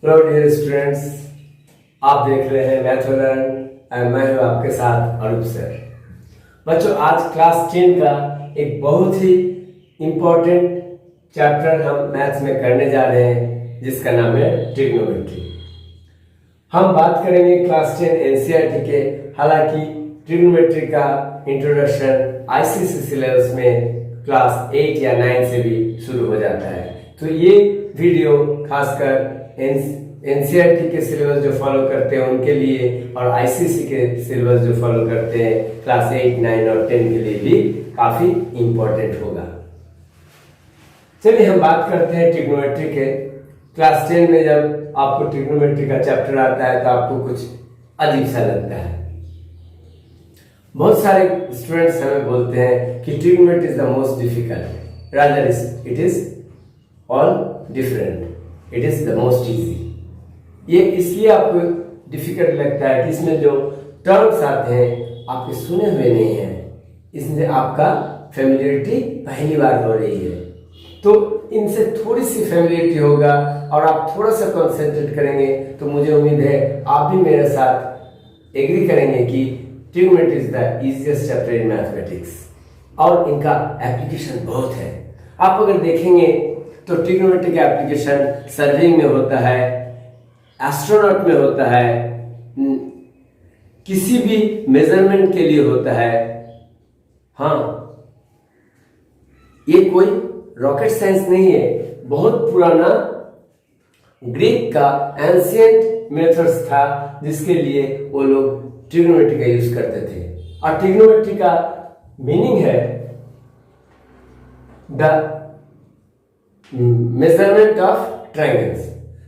Hello dear students, आप देख रहे हैं मैथ लर्न एंड मैं हूं आपके साथ अरूप सर। बच्चों, आज क्लास 10 का एक बहुत ही इम्पोर्टेंट चैप्टर हम मैथ्स में करने जा रहे हैं जिसका नाम है ट्रिग्नोमेट्री। हम बात करेंगे क्लास 10 एनसीईआरटी के। हालांकि ट्रिग्नोमेट्री का इंट्रोडक्शन आईसीएसई सिलेबस में क्लास 8 या 9 से भी शुरू हो जाता है, तो ये वीडियो खासकर एनसीईआरटी के सिलेबस जो फॉलो करते हैं उनके लिए और आईसीएसई के सिलेबस जो फॉलो करते हैं क्लास 8, 9 और 10 के लिए भी काफी इंपॉर्टेंट होगा। चलिए हम बात करते हैं ट्रिग्नोमेट्री के। क्लास 10 में जब आपको ट्रिग्नोमेट्री का चैप्टर आता है तो आपको कुछ अजीब सा लगता है। बहुत सारे स्टूडेंट्स हमें बोलते हैं कि trigonometry is the most difficult, rather it is all different, it is the most easy. ये इसलिए आपको डिफिकल्ट लगता है कि इसमें जो टर्म्स आते हैं आपके सुने हुए नहीं हैं, इसमें आपका फेमिलियरिटी पहली बार हो रही है, तो इनसे थोड़ी सी फेमिलियरिटी होगा और आप थोड़ा सा कंसंट्रेट करेंगे तो मुझे उम्मीद है आप भी मेरे साथ एग्री करेंगे कि trigonometry is the easiest chapter in mathematics और इनका एप्लीकेशन बहुत है। आप अगर देखेंगे तो ट्रिग्नोमेट्री का एप्लीकेशन सर्विंग में होता है, एस्ट्रोनॉट में होता है, किसी भी मेजरमेंट के लिए होता है। हाँ, ये कोई रॉकेट साइंस नहीं है, बहुत पुराना ग्रीक का एंशिएंट मेथड्स था जिसके लिए वो लोग ट्रिग्नोमेट्री का यूज करते थे। और ट्रिग्नोमेट्री का मीनिंग है द मेजरमेंट ऑफ ट्रायंगल्स।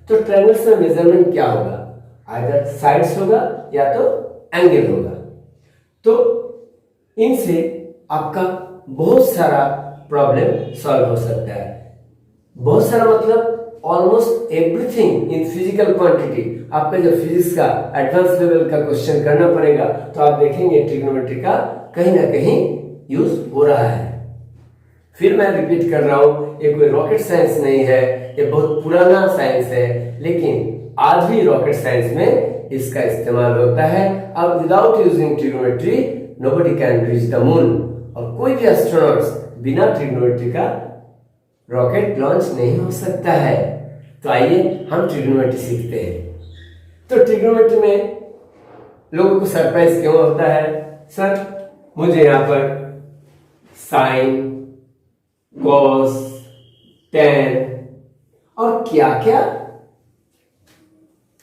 तो ट्रायंगल्स में मेजरमेंट क्या होगा? आइदर साइड्स होगा या तो एंगल होगा। तो इनसे आपका बहुत सारा प्रॉब्लम सॉल्व हो सकता है। बहुत सारा मतलब almost everything in physical quantity. आपका जब फिजिक्स का एडवांस लेवल का क्वेश्चन करना पड़ेगा तो आप देखेंगे ट्रिग्नोमेट्री का कहीं ना कहीं यूज हो रहा है। फिर मैं रिपीट कर रहा हूं, ये कोई रॉकेट साइंस नहीं है, ये बहुत पुराना साइंस है, लेकिन आज भी रॉकेट साइंस में इसका इस्तेमाल होता है। अब without using trigonometry nobody can reach the moon, और कोई भी एस्ट्रोनॉट्स बिना ट्रिग्नोमेट्री का रॉकेट लॉन्च नहीं हो सकता है। तो आइए हम ट्रिग्नोमेट्री सीखते हैं। तो ट्रिग्नोमेट्री में लोगों को सरप्राइज क्यों होता है? सर, मुझे यहाँ पर साइन, कॉस, टेन और क्या क्या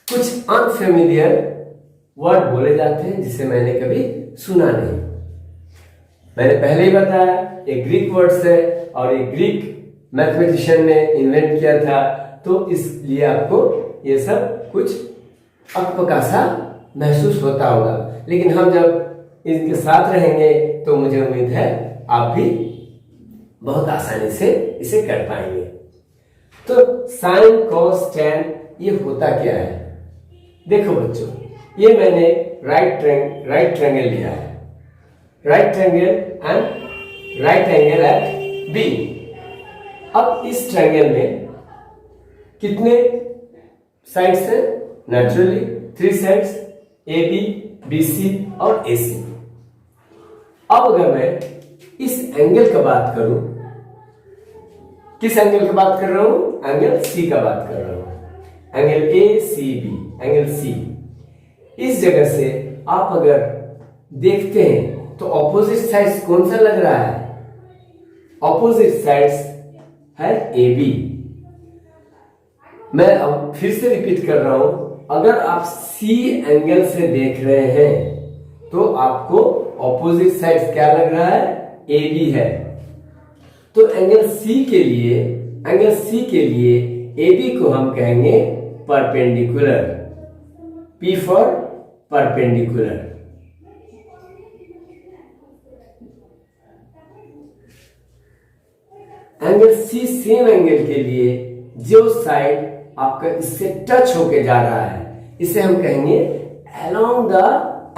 कुछ अनफेमिलियर वर्ड बोले जाते हैं जिसे मैंने कभी सुना नहीं। मैंने पहले ही बताया ये ग्रीक वर्ड्स है और ये ग्रीक मैथमेटिशियन ने इन्वेंट किया था, तो इसलिए आपको ये सब कुछ अकबका सा महसूस होता होगा। लेकिन हम जब इनके साथ रहेंगे तो मुझे उम्मीद है आप भी बहुत आसानी से इसे कर पाएंगे। तो साइन, कॉस, टेन ये होता क्या है? देखो बच्चों, ये मैंने राइट ट्रायंगल लिया है, right triangle and right angle at B. अब इस ट्रायंगल में कितने साइड्स हैं? Naturally 3 sides, A B, B C और ए सी। अब अगर मैं इस एंगल का बात करूं, किस एंगल की बात कर रहा हूं? एंगल सी का बात कर रहा हूं, angle A C B, angle C. इस जगह से आप अगर देखते हैं तो ऑपोजिट साइड्स कौन सा लग रहा है? ऑपोजिट साइड्स है ए बी। मैं अब फिर से रिपीट कर रहा हूं, अगर आप सी एंगल से देख रहे हैं तो आपको ऑपोजिट साइड्स क्या लग रहा है? ए बी है। तो एंगल सी के लिए ए बी को हम कहेंगे perpendicular, P for perpendicular. Angle C same angle के लिए जो साइड आपका इससे टच होके जा रहा है इसे हम कहेंगे along the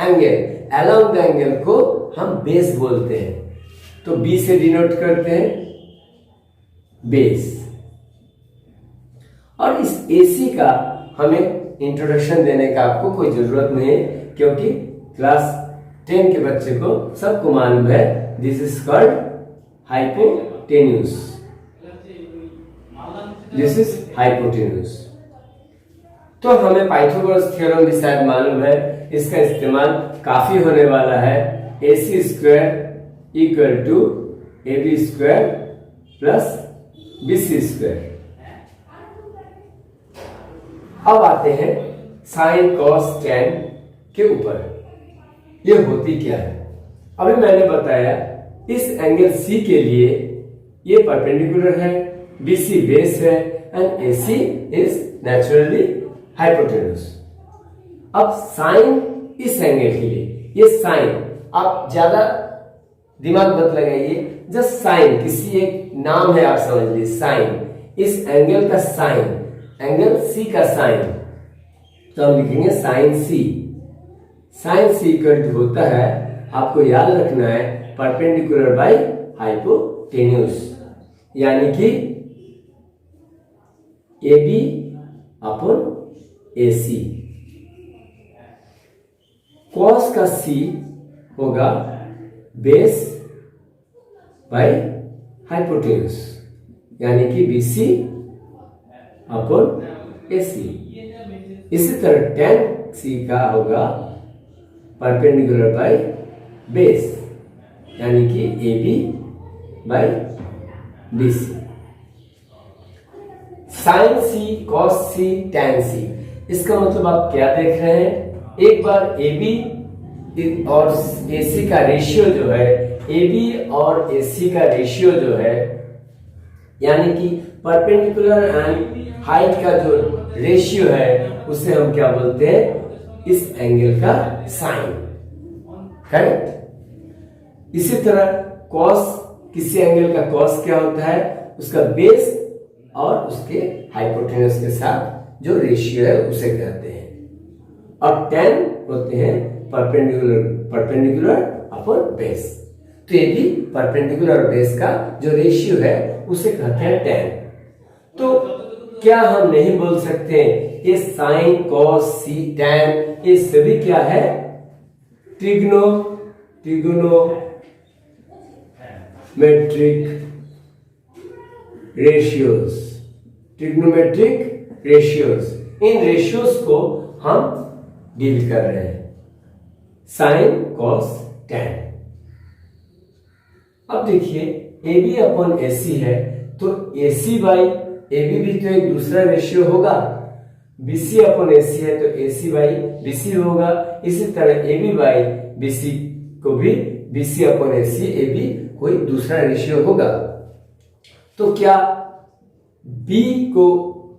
angle. Along the angle को हम बेस बोलते हैं, तो बी से डिनोट करते हैं बेस। और इस AC का हमें इंट्रोडक्शन देने का आपको कोई जरूरत नहीं है, क्योंकि क्लास 10 के बच्चे को सबको मालूम है this is called hypotenuse, this is hypotenuse. तो हमें पाइथागोरस थ्योरम भी शायद मालूम है, इसका इस्तेमाल काफी होने वाला है। AC square equal to AB square plus BC square. अब आते हैं साइन कॉस टेन के ऊपर, ये होती क्या है। अभी मैंने बताया इस एंगल C के लिए ये परपेंडिकुलर है, BC बेस है and AC is naturally hypotenuse. अब साइन इस एंगल के लिए, ये साइन आप ज्यादा दिमाग मत लगाइए, जस्ट साइन किसी एक नाम है आप समझ लीजिए, साइन इस एंगल का साइन, एंगल C का साइन, तो हम लिखेंगे sine C। Sine C equal to होता है, आपको याद रखना है, परपेंडिकुलर बाय हाइपोटेन्यूज, यानी कि AB अपॉन AC। कॉस का C होगा बेस बाय हाइपोटेन्यूज, यानी कि BC अपॉन AC। इसी तरह tan C का होगा परपेंडिकुलर बाय बेस, यानी कि AB by BC। Sine C, cos C, tan C, इसका मतलब आप क्या देख रहे हैं, एक बार AB और AC का रेशियो जो है, AB और AC का रेशियो जो है, यानी कि परपेंडिकुलर एंड हाइट का जो रेशियो है, उसे हम क्या बोलते हैं, इस एंगल का साइन, करेक्ट। इसी तरह कॉस, किसी एंगल का कॉस क्या होता है, उसका बेस और उसके हाइपोटेन्यूज के साथ जो रेशियो है उसे कहते हैं। और tan होते हैं परपेंडिकुलर अपॉन बेस, तो ये भी परपेंडिकुलर बेस का जो रेशियो है उसे कहते हैं tan। तो क्या हम नहीं बोल सकते ये साइन कॉस सी tan ये सभी क्या है, ट्रिग्नोमेट्रिक रेशियोज, इन रेशियोज को हम डील कर रहे हैं, साइन कॉस tan। अब देखिए AB अपॉन AC है, तो AC बाई AB भी तो एक दूसरा रेशियो होगा, BC अपॉन AC है तो AC बाई BC होगा, इसी तरह AB बाई BC को भी BC अपॉन AC AB कोई दूसरा रेशियो होगा। तो क्या B को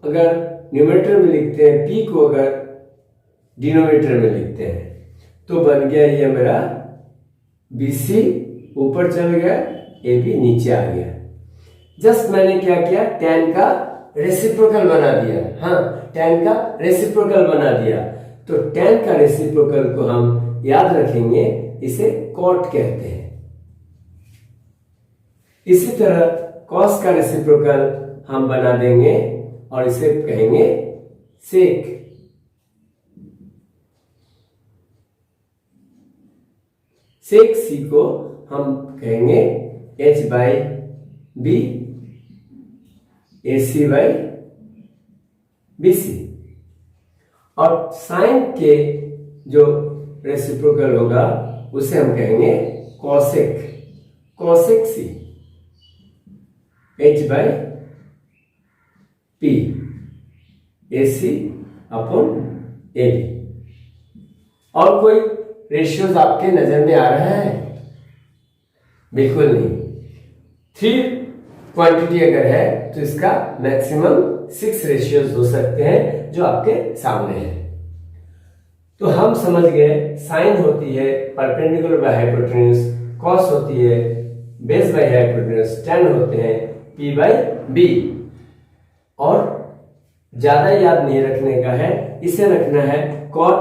अगर न्यूमरेटर में लिखते हैं, P को अगर डिनोमिनेटर में लिखते हैं, तो बन गया ये मेरा BC ऊपर चल गया, AB नीचे आ गया। जस्ट मैंने क्या किया, tan का रेसिप्रोकल बना दिया, हाँ tan का रेसिप्रोकल बना दिया, तो tan का रेसिप्रोकल को हम याद रखेंगे, इसे cot कहते हैं। इसी तरह cos का रेसिप्रोकल हम बना देंगे और इसे कहेंगे sec। sec C को हम कहेंगे H by B AC by BC। और साइन के जो रेसिप्रोकल होगा उसे हम कहेंगे cosec C, H by P AC upon AB। और कोई रेशियोज आपके नजर में आ रहा है? बिल्कुल नहीं। 3 क्वांटिटी अगर है तो इसका मैक्सिमम 6 रेशियोज हो सकते हैं जो आपके सामने है। तो हम समझ गए साइन होती है परपेंडिकुलर बाय हाइपोटेन्यूज, कॉस होती है बेस बाय हाइपोटेन्यूज, tan होते हैं P बाय B। और ज्यादा याद नहीं रखने का है, इसे रखना है cot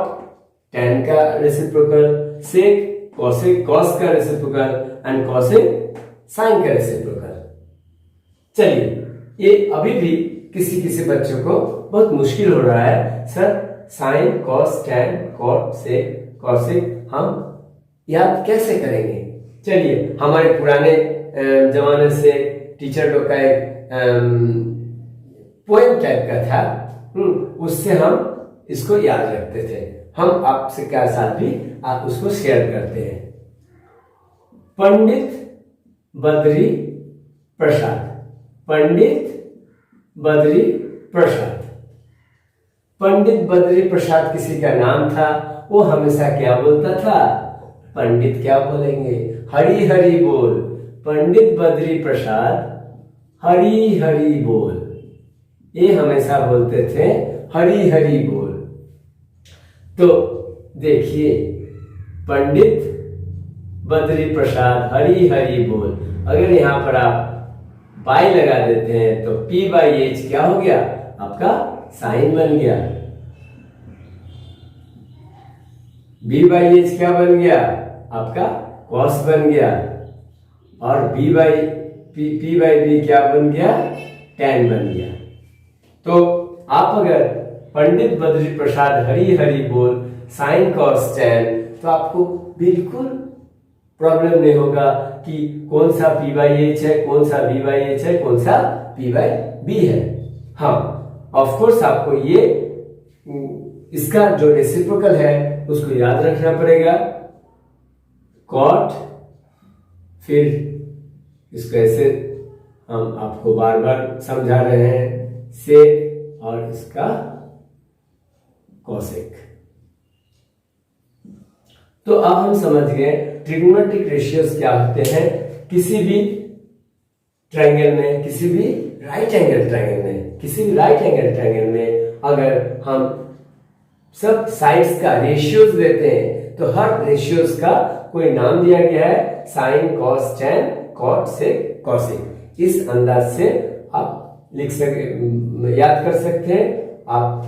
tan का रेसिप्रोकल, sec cos का रेसिप्रोकल एंड cosec sin का रेसिप्रोकल। चलिए ये अभी भी किसी किसी बच्चों को बहुत मुश्किल हो रहा है, sir sine cos tan cot sec cosec हम याद कैसे करेंगे। चलिए, हमारे पुराने जमाने से टीचर लोग का एक पोएम टाइप का था, उससे हम इसको याद रखते थे। हम आपसे क्या साथ भी आप उसको शेयर करते हैं। पंडित बद्री प्रसाद, पंडित बद्री प्रसाद। पंडित बद्री प्रसाद किसी का नाम था। वो हमेशा क्या बोलता था? पंडित क्या बोलेंगे? हरी हरी बोल। पंडित बद्री प्रसाद हरी हरी बोल, ये हमेशा बोलते थे हरी हरी बोल। तो देखिए, पंडित बद्री प्रसाद हरी हरी बोल, अगर यहां पर आप बाई लगा देते हैं तो P/H क्या हो गया? आपका साइन बन गया। B/H क्या बन गया? आपका कॉस बन गया। और P/B क्या बन गया? टैन बन गया। तो आप अगर पंडित बद्री प्रसाद हरी हरी बोल साइन कॉस टैन, तो आपको बिल्कुल प्रॉब्लम नहीं होगा कि कौन सा P/H है, कौन सा B/H है, कौन सा P/B है। हाँ, ऑफ कोर्स आपको ये इसका जो रेसिप्रोकल है उसको याद रखना पड़ेगा। कॉट, फिर इसको ऐसे हम आपको बार बार समझा रहे हैं, सेक, और इसका कॉसेक। तो अब हम समझ गए ट्रिग्नोमेट्रिक रेशियोज क्या होते हैं। किसी भी ट्रायंगल में, किसी भी राइट एंगल ट्रायंगल में, किसी भी राइट एंगल ट्रायंगल में अगर हम सब साइड्स का रेशियोज देते हैं तो हर रेशियोज का कोई नाम दिया गया है, sine cos tan cot sec cosec. इस अंदाज से आप लिख सके, याद कर सकते हैं। आप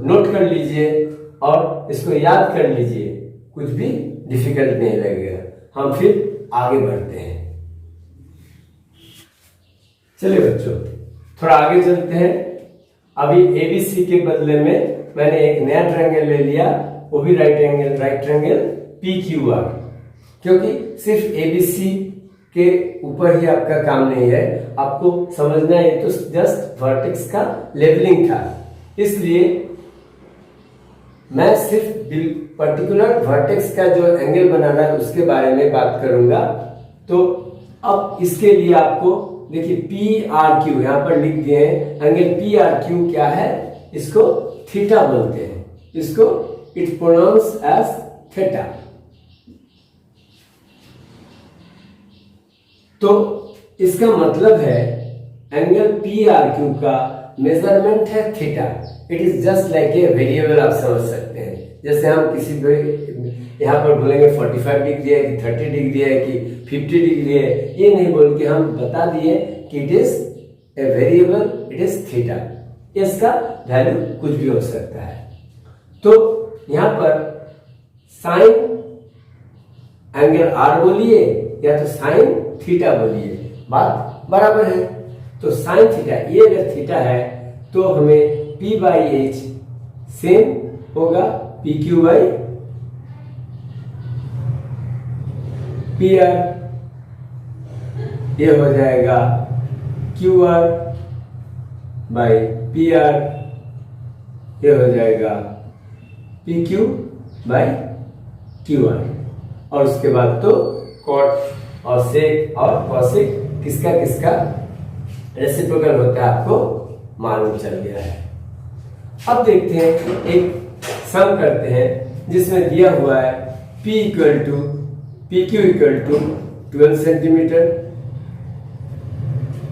नोट कर लीजिए और इसको याद कर लीजिए, कुछ भी डिफिकल्ट नहीं लगेगा। हम फिर आगे बढ़ते हैं। चलिए बच्चों, थोड़ा आगे चलते हैं। अभी ABC के बदले में मैंने एक नया ट्रायंगल ले लिया, वो भी राइट ट्रायंगल PQR, क्योंकि सिर्फ ABC के ऊपर ही आपका काम नहीं है, आपको समझना है तो जस्ट वर्टेक्स का लेवलिंग था, इसलिए मैं सिर्फ पर्टिकुलर वर्टेक्स का जो एंगल बनाना है उसके बारे में बात करूंगा। तो अब इसके लिए आपको देखिए PRQ यहां पर लिख दिए हैं। एंगल PRQ क्या है? इसको थीटा बोलते हैं, इसको इट प्रोनाउंस एज थीटा। तो इसका मतलब है एंगल PRQ का मेजरमेंट है theta. It is just like a variable, आप समझ सकते हैं। जैसे हम किसी यहाँ पर बोलेंगे 45 डिग्री है कि 30 डिग्री है कि 50 डिग्री है, ये नहीं बोल के हम बता दिए कि it is a variable, it is theta. इसका वैल्यू कुछ भी हो सकता है। तो यहाँ पर साइन एंगल R बोलिए या तो साइन थीटा बोलिए, बात बराबर है। तो साइन थीटा, ये अगर थीटा है तो हमें P/H सेम होगा PQ/PR, ये हो जाएगा QR/PR, ये हो जाएगा PQ/QR। और उसके बाद तो कॉट और सेक और कॉसेक किसका किसका रेसिप्रोकल होता है आपको मालूम चल गया है। अब देखते हैं, एक सम करते हैं जिसमें दिया हुआ है PQ equal to 12 centimetre,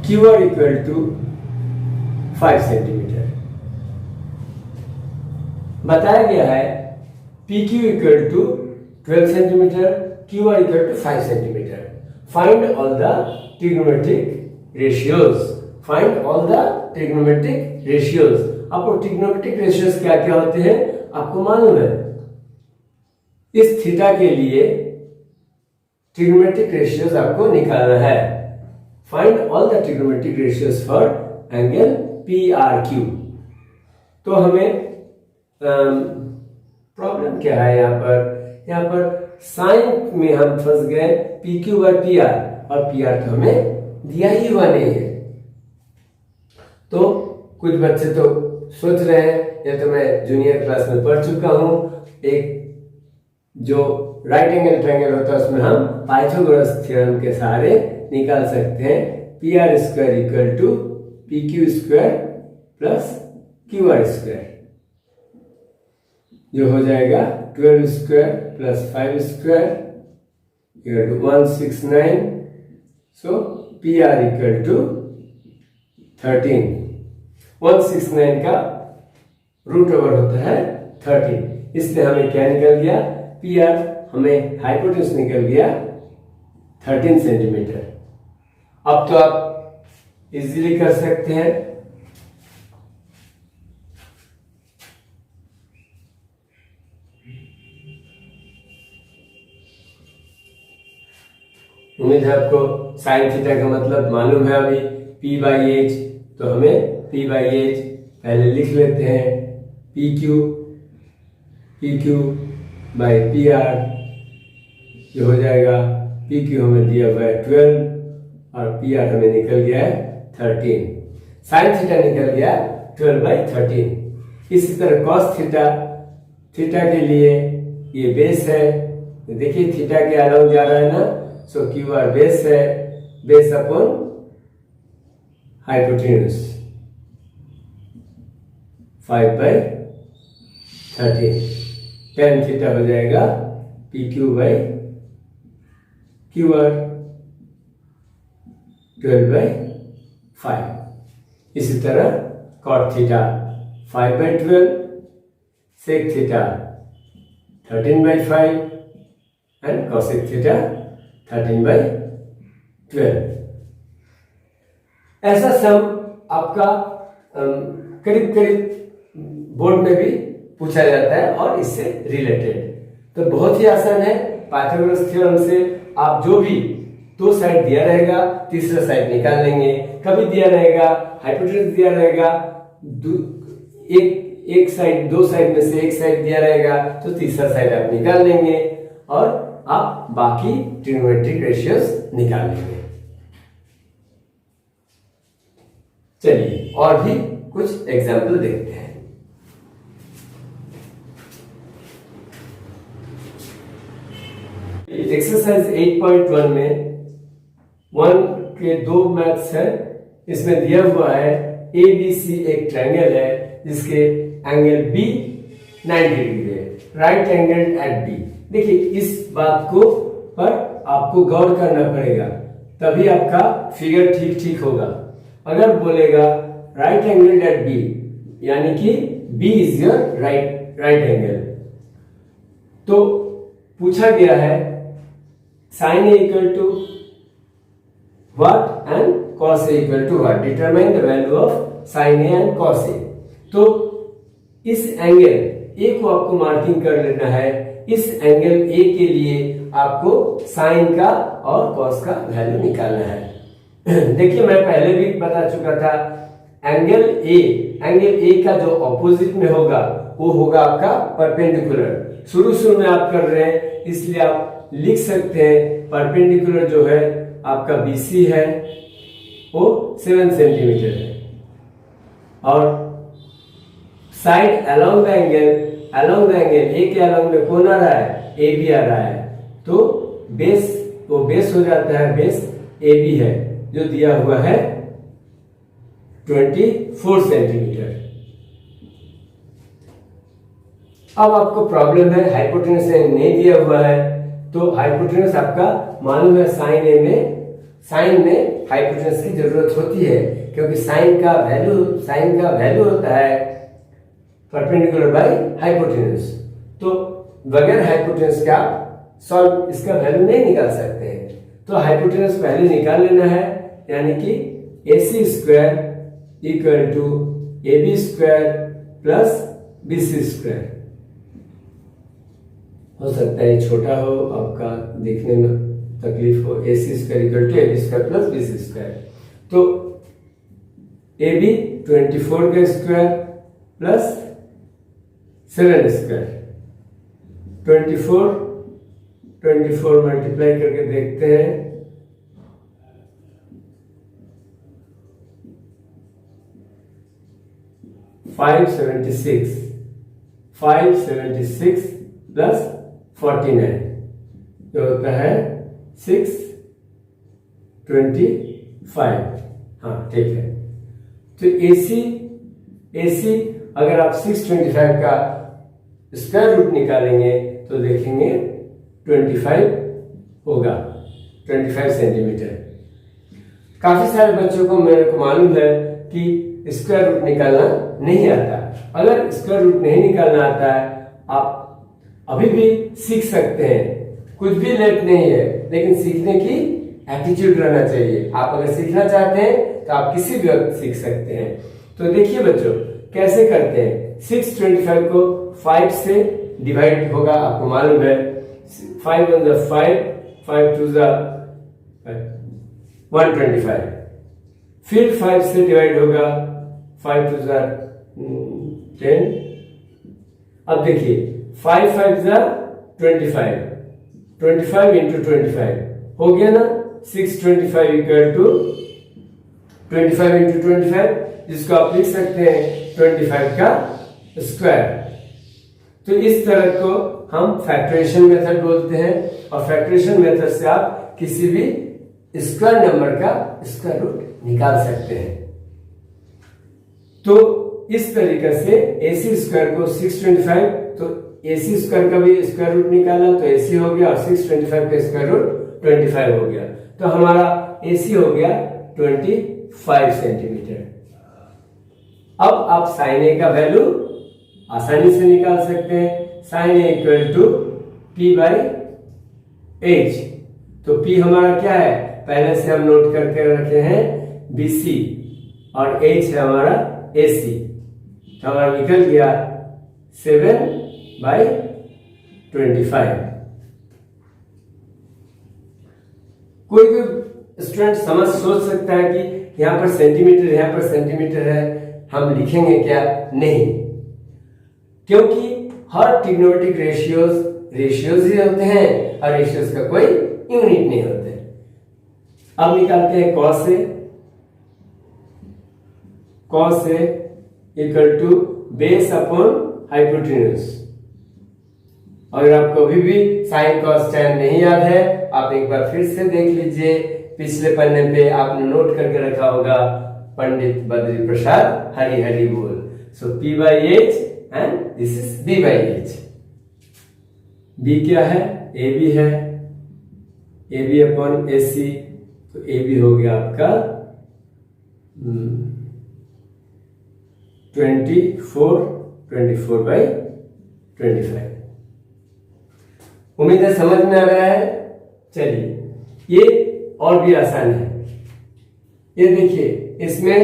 QR equal to 5 centimetre. बताया गया है PQ equal to 12 centimetre, QR equal to 5 centimetre. Find all the trigonometric ratios, find all the trigonometric ratios. आपको ट्रिग्नोमेट्रिक रेशियोज क्या क्या होते हैं आपको मालूम है। इस थीटा के लिए ट्रिग्नोमेट्रिक रेशियोज आपको निकालना है। Find all the trigonometric ratios for angle PRQ। तो हमें प्रॉब्लम क्या है यहाँ पर साइन में हम फंस गए PQ/PR, और PR तो हमें दिया ही हुआ नहीं है। तो कुछ बच्चे तो सोच रहे हैं, ये तो मैं जूनियर क्लास में पढ़ चुका हूं, एक जो राइट एंगल ट्रायंगल होता है उसमें हम पाइथागोरस थ्योरम के सहारे निकाल सकते हैं PR² = PQ² + QR², जो हो जाएगा 12² + 5² = 169। सो PR = 13। 169 का रूट ओवर होता है 13, इसलिए हमें क्या निकल गया, PR हमें हाइपोटेन्यूज निकल गया 13 सेंटीमीटर। अब तो आप इजीली कर सकते हैं। उम्मीद है आपको साइन थीटा का मतलब मालूम है। अभी P/H, तो हमें P/H पहले लिख लेते हैं, PQ/PR जो हो जाएगा, PQ हमें दिया हुआ है 12 और PR हमें निकल गया है 13। साइन थीटा निकल गया 12/13। इसी तरह कॉस थीटा के लिए ये बेस है, देखिए थीटा के अलाउ जा रहा है ना, सो QR बेस है, base upon hypotenuse 5/13। tan theta हो जाएगा PQ/QR 12/5। इसी तरह cot theta 5/12, sec theta 13/5 and cosec theta 13/12। ऐसा सम आपका करीब करीब बोर्ड में भी पूछा जाता है और इससे रिलेटेड। तो बहुत ही आसान है, पाइथागोरस थ्योरम से आप जो भी दो साइड दिया रहेगा तीसरा साइड निकाल लेंगे, कभी दिया रहेगा हाइपोटेन्यूज दिया रहेगा, एक साइड, दो साइड में से एक साइड दिया रहेगा तो तीसरा साइड आप निकाल लेंगे और आप बाकी ट्रिग्नोमेट्रिक रेशियोज निकाल लेंगे। चलिए और भी कुछ एग्जाम्पल देखते हैं। एक्सरसाइज 8.1 में 1 के दो मैथ्स है। इसमें दिया हुआ है ABC एक ट्रायंगल है जिसके एंगल B 90 डिग्री है, राइट एंगल एट B। देखिए इस बात को पर आपको गौर करना पड़ेगा, तभी आपका फिगर ठीक होगा। अगर बोलेगा राइट एंगल एट B, यानी कि B is your right angle, तो पूछा गया है sin A = what and cos A = what, determine the value of sin A and cos A। तो इस एंगल A को आपको मार्किंग कर लेना है। इस एंगल A के लिए आपको साइन का और कॉस का वैल्यू निकालना है। देखिए मैं पहले भी बता चुका था, एंगल A का जो ऑपोजिट में होगा वो होगा आपका परपेंडिकुलर। शुरू में आप कर रहे हैं इसलिए आप लिख सकते हैं परपेंडिकुलर जो है आपका BC है वो 7 सेंटीमीटर है, और side along the angle A के अलोंग में कौन आ रहा है, AB आ रहा है, तो बेस हो जाता है, बेस AB है जो दिया हुआ है 24 सेंटीमीटर। अब आपको प्रॉब्लम है हाइपोटेन्यूज नहीं दिया हुआ है, तो हाइपोटेन्यूज आपका मालूम है साइन में हाइपोटेन्यूज की जरूरत होती है, क्योंकि साइन का वैल्यू होता है परपेंडिकुलर बाय हाइपोटेन्यूज। तो बगैर हाइपोटेन्यूज का सॉल्व इसका वैल्यू नहीं निकाल सकते हैं, तो हाइपोटेन्यूज पहले निकाल लेना है, यानी कि AC² = AB² + BC²। हो सकता है छोटा हो, आपका देखने में तकलीफ हो। AC² = AB² + BC²। तो ए बी 24 का स्क्वायर प्लस 7 स्क्वायर, 24 मल्टीप्लाई करके देखते हैं, 576 प्लस 49 जो होता है 625। हाँ ठीक है। तो AC अगर आप 625 का स्क्वायर रूट निकालेंगे तो देखेंगे 25 होगा, 25 सेंटीमीटर। काफी सारे बच्चों को मेरे को मालूम है कि स्क्वायर रूट निकालना नहीं आता। अगर स्क्वायर रूट नहीं निकालना आता है, आप अभी भी सीख सकते हैं, कुछ भी लेट नहीं है, लेकिन सीखने की एटीट्यूड रहना चाहिए। आप अगर सीखना चाहते हैं तो आप किसी भी वक्त सीख सकते हैं। तो देखिए बच्चों कैसे करते हैं। 625 को 5 से डिवाइड होगा, आपको मालूम है 5 1 जा 5, 5 2 जा 125। फिर 5 से डिवाइड होगा, 5 2 जा 10। अब देखिए 5 5 जा 25, 25 इंटू 25 हो गया ना 625 इक्वल टू 25 इंटू 25, जिसको आप लिख सकते हैं 25 का स्क्वायर। तो इस तरह को हम फैक्टराइजेशन मेथड बोलते हैं, और फैक्टराइजेशन मेथड से आप किसी भी स्क्वायर नंबर का स्क्वायर रूट निकाल सकते हैं। तो इस तरीके से AC स्क्वायर को 625, तो AC स्क्वायर का भी स्क्वायर रूट निकाला तो AC हो गया, और 625 का स्क्वायर रूट 25 हो गया। तो हमारा AC हो गया 25 सेंटीमीटर। अब आप साइन A का वैल्यू आसानी से निकाल सकते हैं। Sine A equal to P/H। तो P हमारा क्या है, पहले से हम नोट करके रखे हैं BC, और H है हमारा AC। तो हमारा निकल गया 7/25। कोई स्टूडेंट सोच सकता है कि यहां पर सेंटीमीटर, यहां पर सेंटीमीटर है, हम लिखेंगे क्या? नहीं, क्योंकि हर ट्रिग्नोमेट्रिक रेशियोज ही होते हैं, और रेशियोज का कोई यूनिट नहीं होते। अब निकालते हैं cos A equal to base upon hypotenuse. अगर आपको अभी भी साइन cos tan नहीं याद है, आप एक बार फिर से देख लीजिए, पिछले पन्ने पे आपने नोट करके रखा होगा पंडित बद्री प्रसाद हरि बोल। सो P/H and this is B/H। B क्या है? AB है, AB अपॉन AC, तो AB हो गया आपका 24/25। उम्मीद है समझ में आ रहा है। चलिए ये और भी आसान है। ये देखिए, इसमें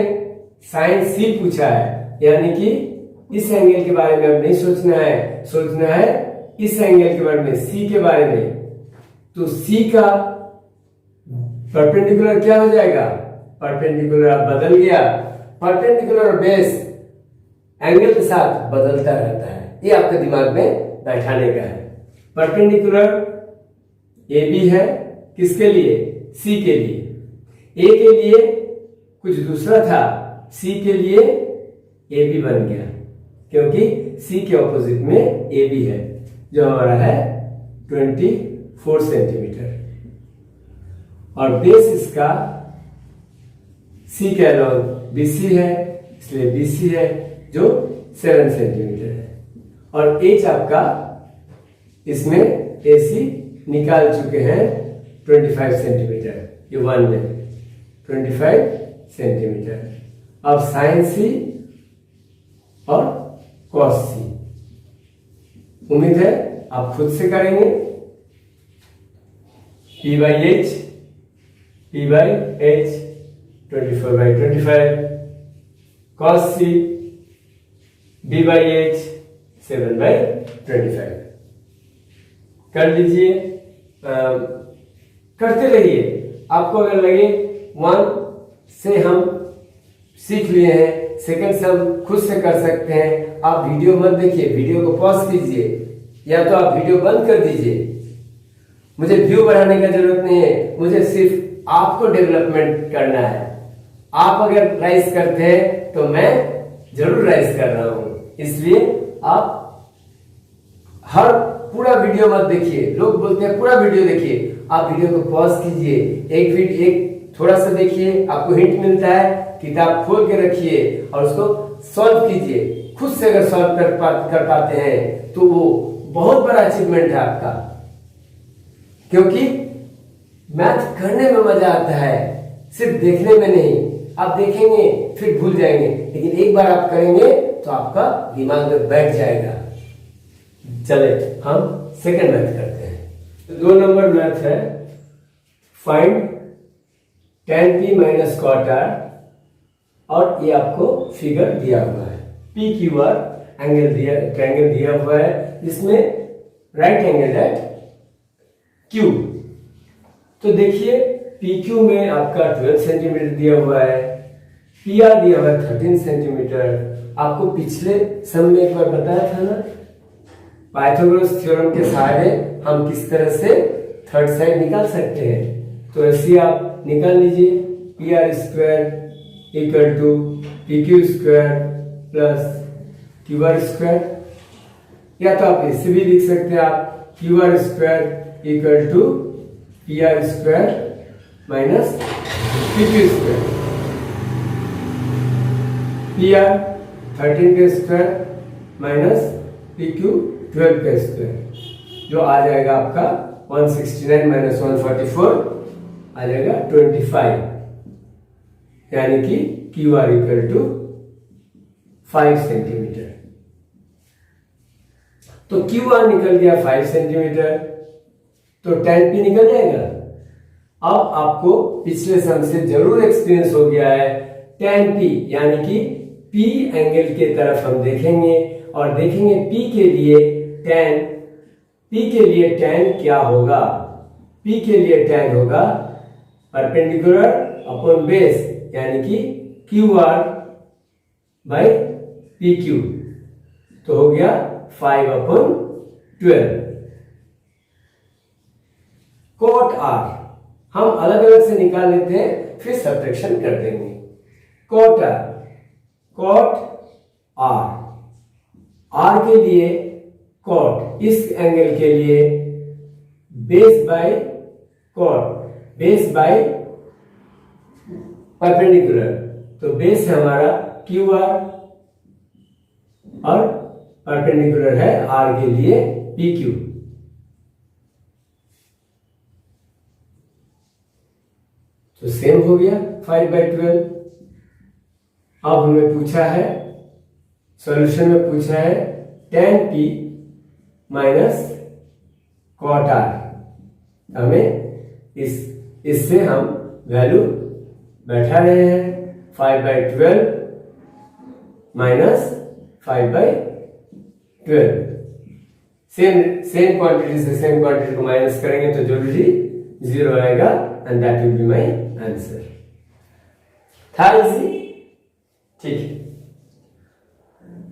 साइन C पूछा है, यानी कि इस एंगल के बारे में अब नहीं सोचना है इस एंगल के बारे में, C के बारे में। तो C का परपेंडिकुलर क्या हो जाएगा? परपेंडिकुलर अब बदल गया, परपेंडिकुलर बेस एंगल के साथ बदलता रहता है, ये आपके दिमाग में बैठाने का है। परपेंडिकुलर AB है, किसके लिए? C के लिए। A के लिए कुछ दूसरा था, C के लिए AB बन गया, क्योंकि C के ऑपोजिट में AB है, जो हमारा है 24 सेंटीमीटर, और बेस इसका C के अलॉन्ग BC है, इसलिए BC है जो 7 सेंटीमीटर है। और H आपका इसमें AC निकाल चुके हैं 25 सेंटीमीटर, ये 1 में 25 सेंटीमीटर। अब साइन C और cos C, उम्मीद है आप खुद से करेंगे। P/H 24/25, cos C B/H 7/25। कर लीजिए, करते रहिए। आपको अगर लगे 1 से हम सीख लिए हैं, सेकंड सम खुद से कर सकते हैं। आप वीडियो मत देखिए, वीडियो को पॉज कीजिए या तो आप वीडियो बंद कर दीजिए। मुझे व्यू बढ़ाने का जरूरत नहीं है, मुझे सिर्फ आपको डेवलपमेंट करना है। आप अगर राइज करते हैं तो मैं जरूर राइज कर रहा हूं, इसलिए आप हर पूरा वीडियो मत देखिए। लोग बोलते हैं पूरा वीडियो देखिए, आप वीडियो को पॉज कीजिए, एक थोड़ा सा देखिए, आपको हिंट मिलता है, किताब खोल के रखिए और उसको सॉल्व कीजिए। खुद से अगर सॉल्व कर पाते हैं तो वो बहुत बड़ा अचीवमेंट है आपका, क्योंकि मैथ करने में मजा आता है, सिर्फ देखने में नहीं। आप देखेंगे फिर भूल जाएंगे, लेकिन एक बार आप करेंगे तो आपका दिमाग में बैठ जाएगा। चले हम सेकंड मैथ करते हैं। तो 2 नंबर मैथ है, find tan p minus cot r, और ये आपको फिगर दिया हुआ है। पी क्यू आर ट्रायंगल दिया हुआ है, जिसमें राइट एंगल है क्यू। तो देखिए पी क्यू में आपका 12 सेंटीमीटर दिया हुआ है, पी आर दिया हुआ है 13 सेंटीमीटर। आपको पिछले सम में एक बार बताया था ना, पाइथागोरस थ्योरम के सहारे हम किस तरह से थर्ड साइड निकाल सकते हैं। तो ऐसे आप निकाल लीजिए, P R square equal to P Q square plus Q R square, या तो आप ऐसे भी लिख सकते हैं, आप Q R square equal to P R square minus P Q square. P R 13 का स्क्वायर माइनस पी क्यू 12 का स्क्वायर, जो आ जाएगा आपका 169 माइनस 144 आ जाएगा 25, यानी कि Q R equal to 5 centimetre. तो क्यू आर निकल गया 5 सेंटीमीटर, तो tan p निकल जाएगा। अब आपको पिछले सम से जरूर एक्सपीरियंस हो गया है, tan p यानी कि p एंगल के तरफ हम देखेंगे और देखेंगे p के लिए tan क्या होगा। p के लिए tan होगा परपेंडिकुलर अपॉन बेस, यानी कि Q R by P Q, तो हो गया 5/12। cot r हम अलग अलग से निकाल लेते हैं, फिर सब्ट्रैक्शन कर देंगे। cot r के लिए cot, इस एंगल के लिए base by cot, base by perpendicular, तो बेस है हमारा क्यू आर और परपेंडिकुलर है आर के लिए पी क्यू। तो सेम हो गया 5/12। अब हमें पूछा है, सॉल्यूशन में पूछा है tan p minus cot r। हमें इससे हम वैल्यू बैठा रहे हैं, 5/12 माइनस 5/12। सेम क्वांटिटी से सेम क्वांटिटी को माइनस करेंगे तो जरूरी 0 आएगा, and that will be my answer. था इजी, ठीक है।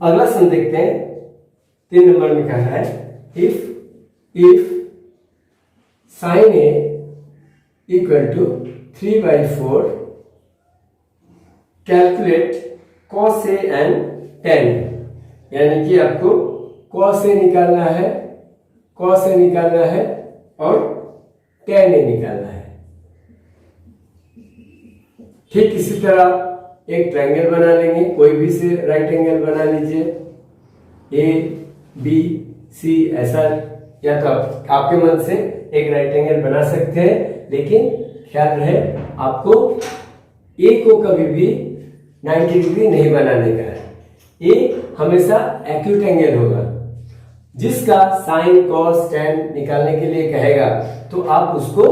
अगला सम देखते हैं, 3 नंबर में कहा है, if sin a equal to 3/4, calculate cos a and tan a, यानी कि आपको cos a निकालना है, और tan a निकालना है। ठीक इसी तरह एक ट्रायंगल बना लेंगे, कोई भी से राइट एंगल बना लीजिए, ए बी सी ऐसा, या तो आपके मन से एक राइट एंगल बना सकते हैं, लेकिन ख्याल रहे आपको ए को कभी भी 90 डिग्री नहीं बनाने का है। ए हमेशा एक्यूट एंगल होगा, जिसका साइन कॉस टैन निकालने के लिए कहेगा तो आप उसको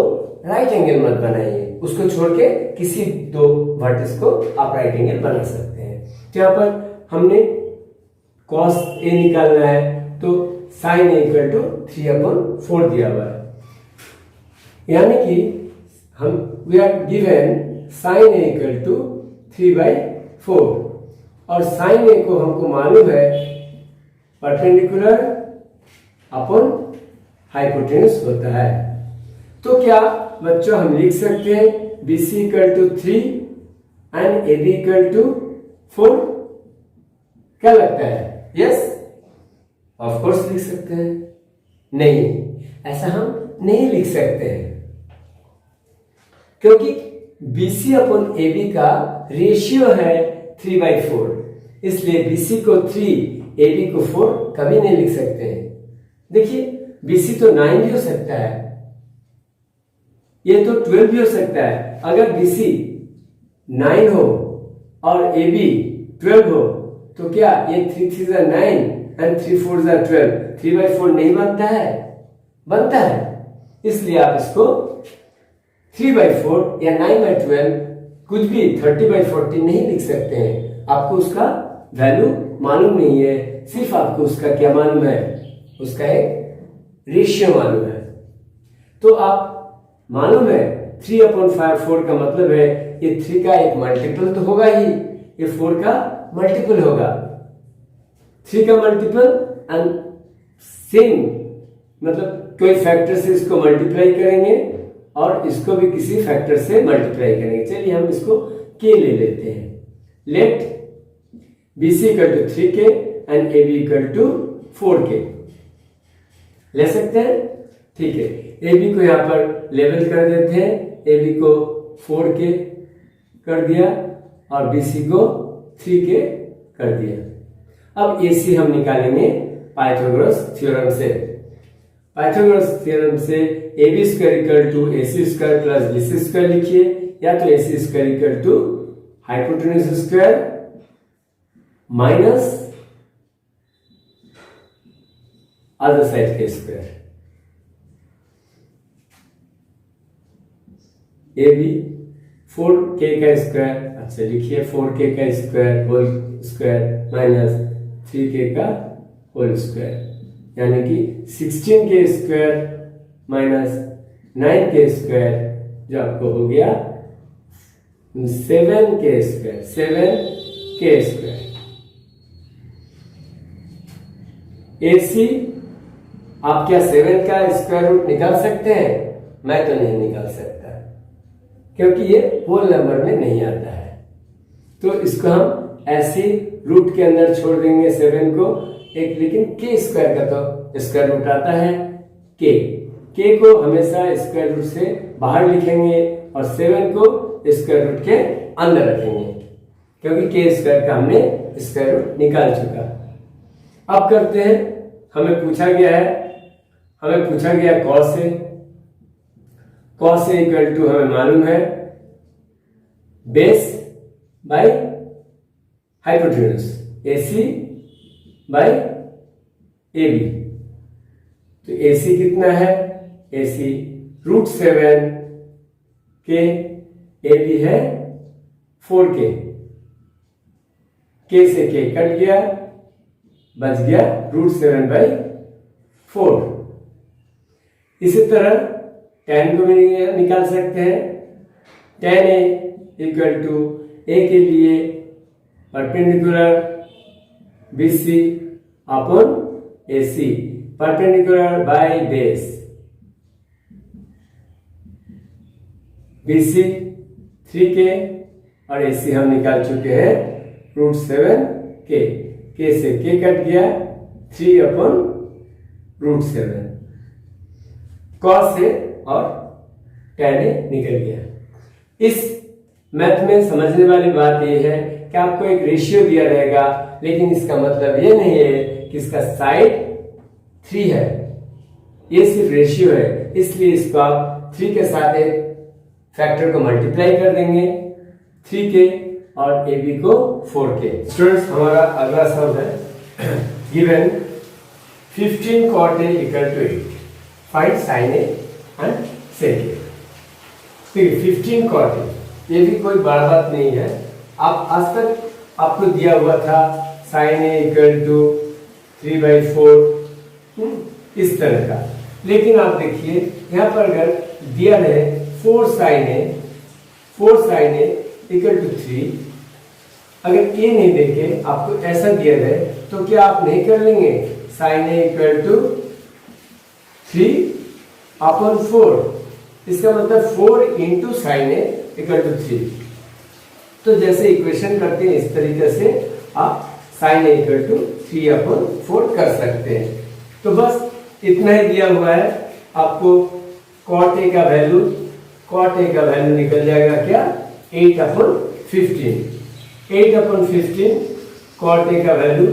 राइट एंगल मत बनाइए, उसको छोड़ के किसी 2 वर्टिस को आप राइट एंगल बना सकते हैं। तो यहाँ पर हमने कॉस ए निकालना है, तो साइन ए इक्वल टू 3/4 दिया हुआ है, यानी कि हम we are given sine A equal to 3/4। 4 और साइन ए को हमको मालूम है परपेंडिकुलर अपॉन हाइपोटेन्यूज होता है। तो क्या बच्चों हम लिख सकते हैं BC equal to 3 and AB equal to 4? क्या लगता है? यस, ऑफ कोर्स लिख सकते हैं। नहीं, ऐसा हम नहीं लिख सकते हैं क्योंकि BC अपॉन AB का रेशियो है 3/4, इसलिए BC को 3 AB को 4 कभी नहीं लिख सकते हैं। देखिए BC तो 9 भी हो सकता है, ये तो 12 भी हो सकता है। अगर BC 9 हो और AB 12 हो तो क्या ये 3 3 जा 9 एंड 3 4 जा 12 3/4 नहीं बनता है? बनता है। इसलिए आप इसको 3/4 या 9/12 कुछ भी 30/40 नहीं लिख सकते हैं। आपको उसका वैल्यू मालूम नहीं है, सिर्फ आपको उसका क्या मालूम है, उसका एक रेशियो मालूम है। तो आप मालूम है 3/4 का मतलब है ये 3 का एक मल्टीपल तो होगा ही, ये 4 का मल्टीपल होगा। 3 का मल्टीपल एंड सेम मतलब कोई फैक्टर से इसको मल्टीप्लाई करेंगे और इसको भी किसी फैक्टर से मल्टीप्लाई करेंगे। चलिए हम इसको k ले लेते हैं। Let BC equal to 3k and AB equal to 4k ले सकते हैं। ठीक है, AB को यहाँ पर लेवल कर देते हैं। AB को 4k कर दिया और BC को 3k कर दिया। अब AC हम निकालेंगे पाइथागोरस थ्योरम से। पाइथागोरस थ्योरम से AB square equal to AC square plus BC square लिखिए, या तो AC square equal to hypotenuse square minus other side के स्क्वायर। AB 4k का स्क्वायर, अच्छा लिखिए 4k का square whole square minus 3k का होल स्क्वायर, यानी कि 16k square minus 9k square, जो आपको हो गया 7k square, 7k square. AC आप क्या 7 का स्क्वायर रूट निकाल सकते हैं? मैं तो नहीं निकाल सकता क्योंकि ये होल नंबर में नहीं आता है। तो इसको हम ऐसे रूट के अंदर छोड़ देंगे 7 को एक, लेकिन k स्क्वायर का तो स्क्वायर रूट आता है k को हमेशा स्क्वायर रूट से बाहर लिखेंगे और 7 को स्क्वायर रूट के अंदर रखेंगे क्योंकि k स्क्वायर का हमने स्क्वायर रूट निकाल चुका। अब करते हैं, हमें पूछा गया cos से। cos A इक्वल टू हमें मालूम है base by hypotenuse, AC by AB। तो AC कितना है? AC √7 के, AB है 4k, k से k कट गया, बच गया √7/4। इसी तरह tan को भी निकाल सकते हैं। tan A equal to A के लिए perpendicular BC upon AC, perpendicular by base. BC 3k और AC हम निकाल चुके हैं √7k, k से k कट गया 3/√7, cos A और tan A निकल गया। इस मैथ में समझने वाली बात यह है कि आपको एक रेशियो दिया रहेगा, लेकिन इसका मतलब ये नहीं है कि इसका साइड 3 है, ये सिर्फ रेशियो है। इसलिए इसको आप 3 के साथ एक फैक्टर को मल्टीप्लाई कर देंगे, 3k और AB को 4k। स्टूडेंट्स, हमारा अगला सवाल है given 15 cot A equal to 8, find sin A and sec A। ठीक है, 15 cot A, ये भी कोई बड़ा बात नहीं है। आप आज तक आपको दिया हुआ था sin A इक्वल टू 3/4 इस तरह का, लेकिन आप देखिए यहाँ पर अगर दिया है 4 sin A इक्वल टू 3, अगर ए नहीं देके आपको ऐसा दिया जाए तो क्या आप नहीं कर लेंगे? साइन ए इक्वल टू 3/4, इसका मतलब 4 into sine A equal to 3। तो जैसे इक्वेशन करते हैं इस तरीके से आप साइन ए इक्वल टू 3/4 कर सकते हैं। तो बस इतना ही दिया हुआ है आपको। कॉट ए का वैल्यू निकल जाएगा क्या? 8/15। 8/15 कॉट ए का वैल्यू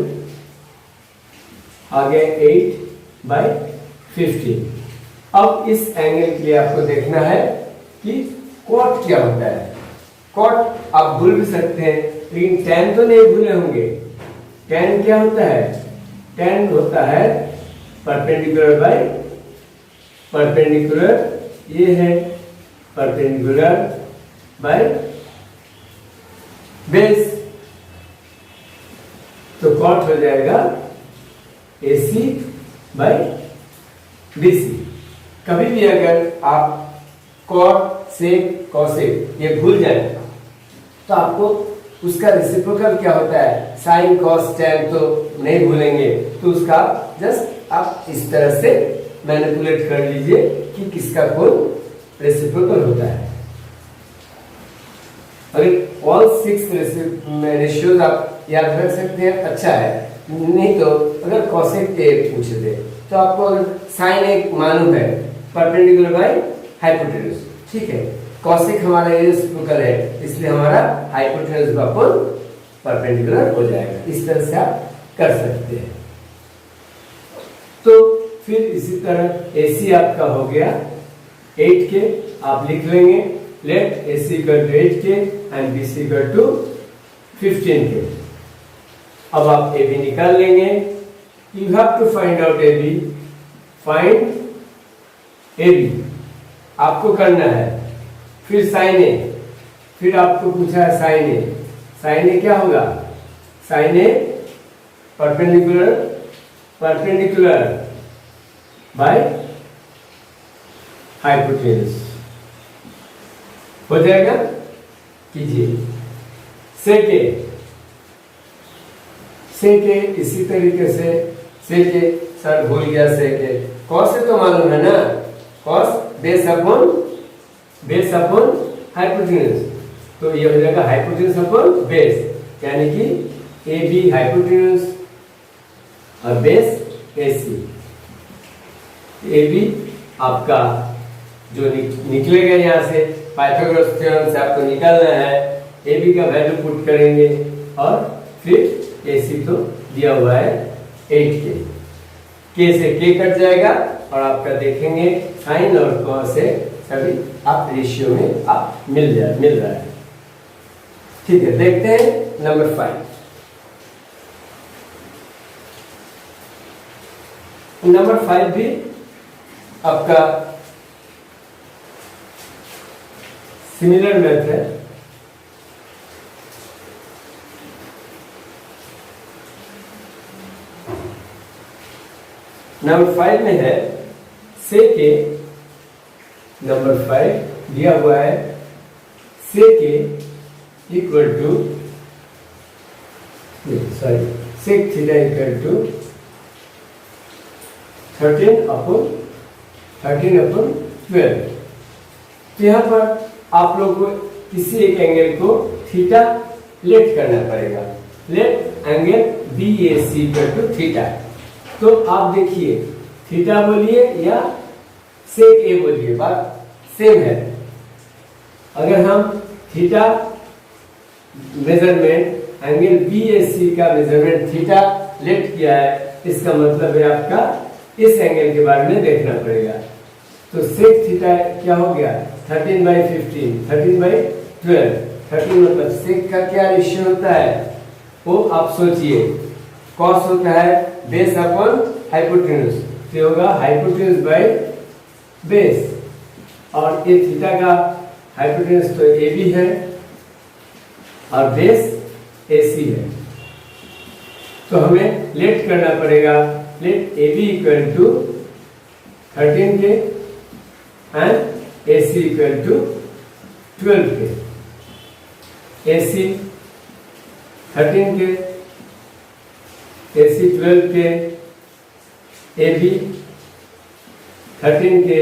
आ गया 8/15। अब इस एंगल के लिए आपको देखना है कि कॉट क्या होता है। कॉट आप भूल भी सकते हैं, लेकिन tan तो नहीं भूले होंगे। tan क्या होता है? tan होता है परपेंडिकुलर बाय परपेंडिकुलर, ये है परपेंडिकुलर बाय बेस। तो कॉट हो जाएगा AC बाय BC। कभी भी अगर आप कॉट सेक कॉसेक ये भूल जाए तो आपको उसका रेसिप्रोकल क्या होता है? साइन कॉस टैन तो नहीं भूलेंगे, तो उसका जस्ट आप इस तरह से मैनिपुलेट कर लीजिए कि किसका कौन रेसिप्रोकल होता है। अगर ऑल 6 रेशियोज आप याद रख सकते हैं अच्छा है, नहीं तो अगर कॉसेक पूछ दे तो आपको साइन एक मालूम है परपेंडिकुलर बाय हाइपोटेन्यूज, ठीक है। कॉसेक हमारा ये रेसिप्रोकल है, इसलिए हमारा हाइपोटेन्यूज का कोण परपेंडिकुलर हो जाएगा। इस तरह से आप कर सकते हैं। तो फिर इसी तरह AC आपका हो गया 8K, आप लिख लेंगे let AC equal to 8K and BC equal to 15K। अब आप AB निकाल लेंगे। You have to find out AB। Find AB आपको करना है। फिर साइन ए, फिर आपको पूछा है साइन ए। साइन ए क्या होगा? Sine A perpendicular by hypotenuse हो जाएगा। कीजिए सेक ए इसी तरीके से सेक ए, सर भूल गया सेक ए। कॉस से तो मालूम है ना, कॉस बेस अपॉन हाइपोटेन्यूज, तो ये हो जाएगा हाइपोटेन्यूज अपॉन बेस, यानी कि AB हाइपोटेन्यूज और बेस AC। AB आपका जो निकलेगा यहाँ से पाइथागोरस थ्योरम से आपको निकालना है। AB का वैल्यू पुट करेंगे और फिर AC तो दिया हुआ है 8K। K से K कट जाएगा और आपका देखेंगे साइन और कॉस से सभी आप रेशियो में आप मिल रहा है। ठीक है, देखते हैं नंबर 5। नंबर 5 भी आपका सिमिलर मैथ है। नंबर 5 में है सेक ए। नंबर 5 दिया हुआ है sec A equal to sec theta equal to 13/12। तो यहाँ पर आप लोग को किसी एक एंगल को थीटा लेट करना पड़ेगा। Let angle BAC equal to theta. तो आप देखिए थीटा बोलिए या सेक ए बोलिए, बात सेम है। अगर हम थीटा मेजरमेंट एंगल BAC का मेजरमेंट थीटा लेट किया है, इसका मतलब है आपका इस एंगल के बारे में देखना पड़ेगा। तो सेक थीटा क्या हो गया? 13/15, 13/12। 13 मतलब सेक का क्या रेशियो होता है वो आप सोचिए। कॉस होता है बेस अपॉन हाइपोटेन्यूज, तो होगा हाइपोटेन्यूज बाय बेस, और ये थीटा का हाइपोटेन्यूज तो AB है और बेस AC है। तो हमें लेट करना पड़ेगा। Let AB equal to 13K and AC equal to 12K। AC 13 के, AC 12 के, AB 13 के।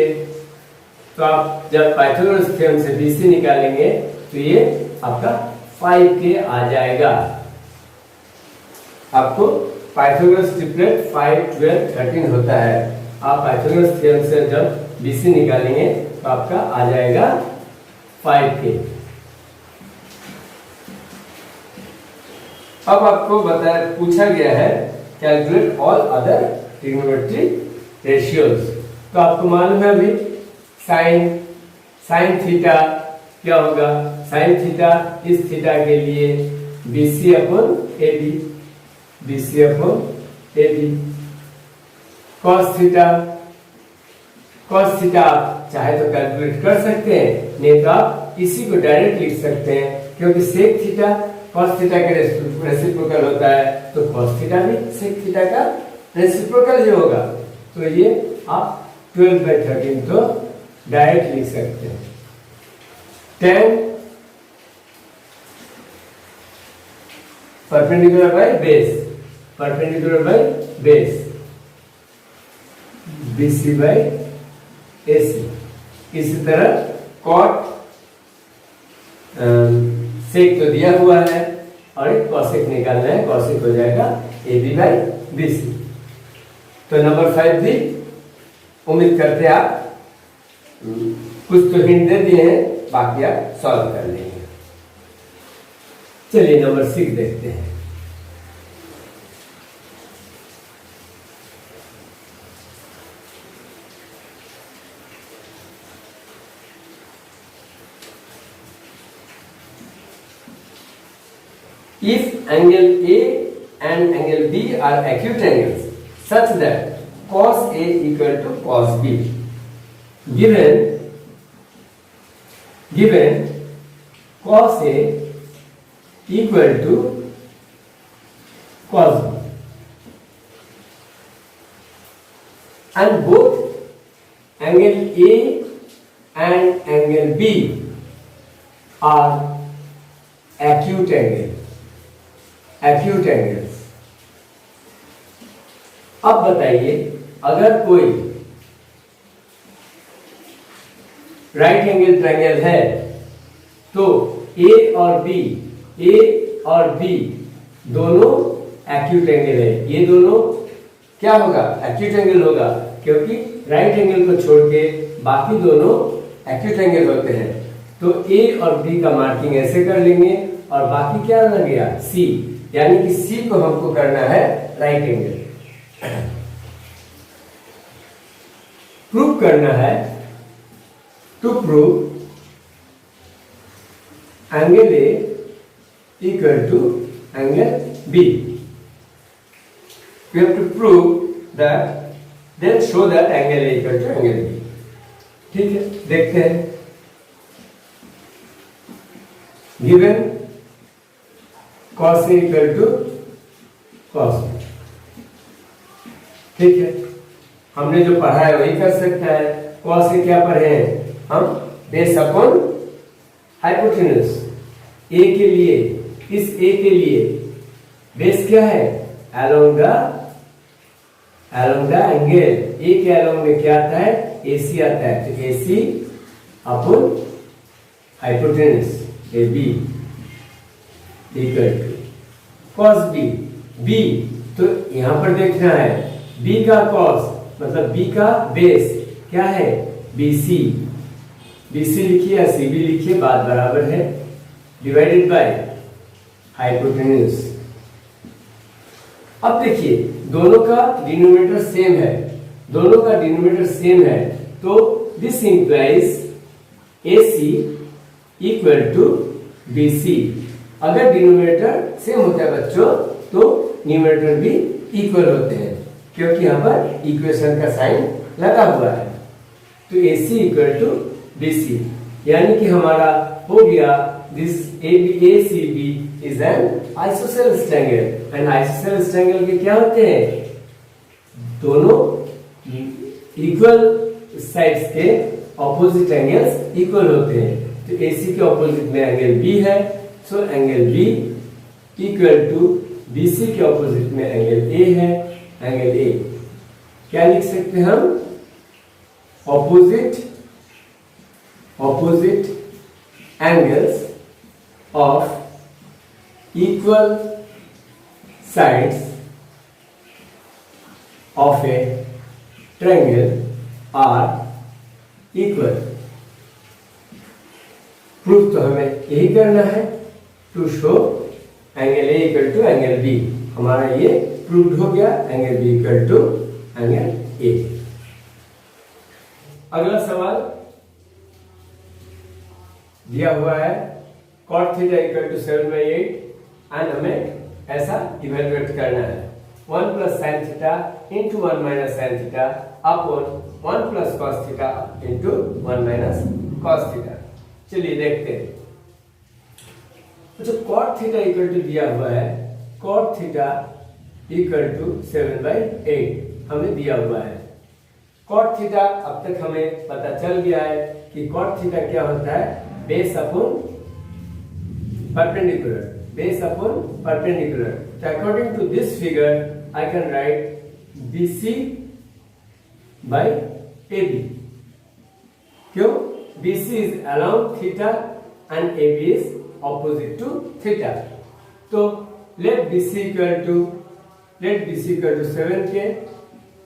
तो आप जब पाइथागोरस थ्योरम से BC निकालेंगे तो ये आपका 5 के आ जाएगा। आपको पाइथागोरस ट्रिपलेट 5, 12, 13 होता है। आप पाइथागोरस थ्योरम से जब BC निकालेंगे तो आपका आ जाएगा 5 के। अब आपको पूछा गया है calculate all other trigonometry ratios. तो आपको मालूम है अभी साइन थीटा क्या होगा? साइन थीटा इस थीटा के लिए BC upon AB, BC upon AB। Cos theta आप चाहे तो कैलकुलेट कर सकते हैं, नहीं तो आप इसी को डायरेक्ट लिख सकते हैं, क्योंकि सेक थीटा कॉस थीटा के रेसिप्रोकल होता है, तो कॉस थीटा भी सेक थीटा का रेसिप्रोकल ही होगा। तो ये आप 12/13 तो डायरेक्ट लिख सकते हैं। 10 perpendicular by base, BC by AC। इसी तरह कॉट सेक तो दिया हुआ है और एक कॉसेक निकालना है, कॉसेक हो जाएगा AB बाय BC। तो नंबर 5 भी उम्मीद करते हैं आप कुछ तो हिंट दे दिए हैं, बाकी आप सॉल्व कर लेंगे। चलिए नंबर 6 देखते हैं। If angle A and angle B are acute angles such that cos A equal to cos B, given cos A equal to cos B, and both angle A and angle B are acute angles। अब बताइए, अगर कोई right angle triangle है तो A और B दोनों acute angle है। ये दोनों क्या होगा? एक्यूट एंगल होगा, क्योंकि राइट एंगल को छोड़ के बाकी दोनों एक्यूट एंगल होते हैं। तो A और B का मार्किंग ऐसे कर लेंगे और बाकी क्या रह गया? C, यानी कि C को हमको करना है राइट एंगल। प्रूव करना है, to prove angle A equal to angle B, we have to prove that, then show that angle A equal to angle B। ठीक है, देखते हैं। given cos A equal to cos B, ठीक है, हमने जो पढ़ा है वही कर सकता है। cos A क्या पढ़े हैं हम? Base upon hypotenuse. A के लिए, इस A के लिए बेस क्या है? along the angle। A के along में क्या आता है? AC आता है, तो AC upon hypotenuse AB equal to cos B। B तो यहां पर देखना है, B का cos मतलब B का बेस क्या है? BC। BC लिखिए या CB लिखिए, बात बराबर है, डिवाइडेड बाय हाइपोटेन्यूज। अब देखिए दोनों का डिनोमिनेटर सेम है, तो this implies AC equal to BC। अगर डिनोमिनेटर सेम होता है बच्चों, तो न्यूमरेटर भी इक्वल होते हैं, क्योंकि यहाँ पर इक्वेशन का साइन लगा हुआ है। तो AC इक्वल टू BC, यानी कि हमारा हो गया this ACB is an isosceles triangle. And isosceles triangle के क्या होते हैं? दोनों इक्वल साइड्स के ऑपोजिट एंगल्स इक्वल होते हैं। तो AC के ऑपोजिट में एंगल B है, so angle B equal to BC के ऑपोजिट में एंगल ए है, एंगल ए क्या लिख सकते हैं हम? opposite angles of equal sides of a triangle are equal. Proof तो हमें यही करना है, to show angle A equal to angle B. हमारा ये प्रूव्ड हो गया, angle B equal to angle A. अगला सवाल दिया हुआ है cot theta equal to 7/8 and हमें ऐसा इवेलुएट करना है. 1 plus sine theta into 1 minus sine theta upon 1 plus cos theta into 1 minus cos theta. चलिए देखते हैं. जो cot थीटा इक्वल टू दिया हुआ है, cot थीटा इक्वल टू 7/8 हमें दिया हुआ है. cot थीटा अब तक हमें पता चल गया है कि cot थीटा क्या होता है? Base upon perpendicular. Base upon perpendicular. So according to this figure, I can write BC by AB. क्यों? BC is along theta and AB is opposite to theta. तो let BC equal to 7K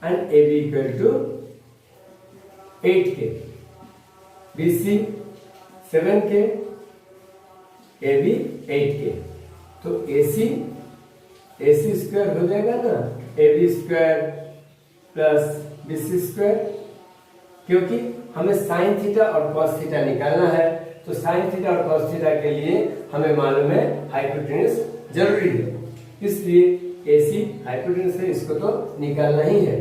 and AB equal to 8K. BC 7K, AB 8K. तो AC square हो जाएगा ना, AB square plus BC square. क्योंकि हमें sine theta और cos theta निकालना है, तो साइन थीटा और कॉस थीटा के लिए हमें मालूम है हाइपोटेन्यूस जरूरी है, इसलिए AC हाइपोटेन्यूस है, इसको तो निकालना ही है.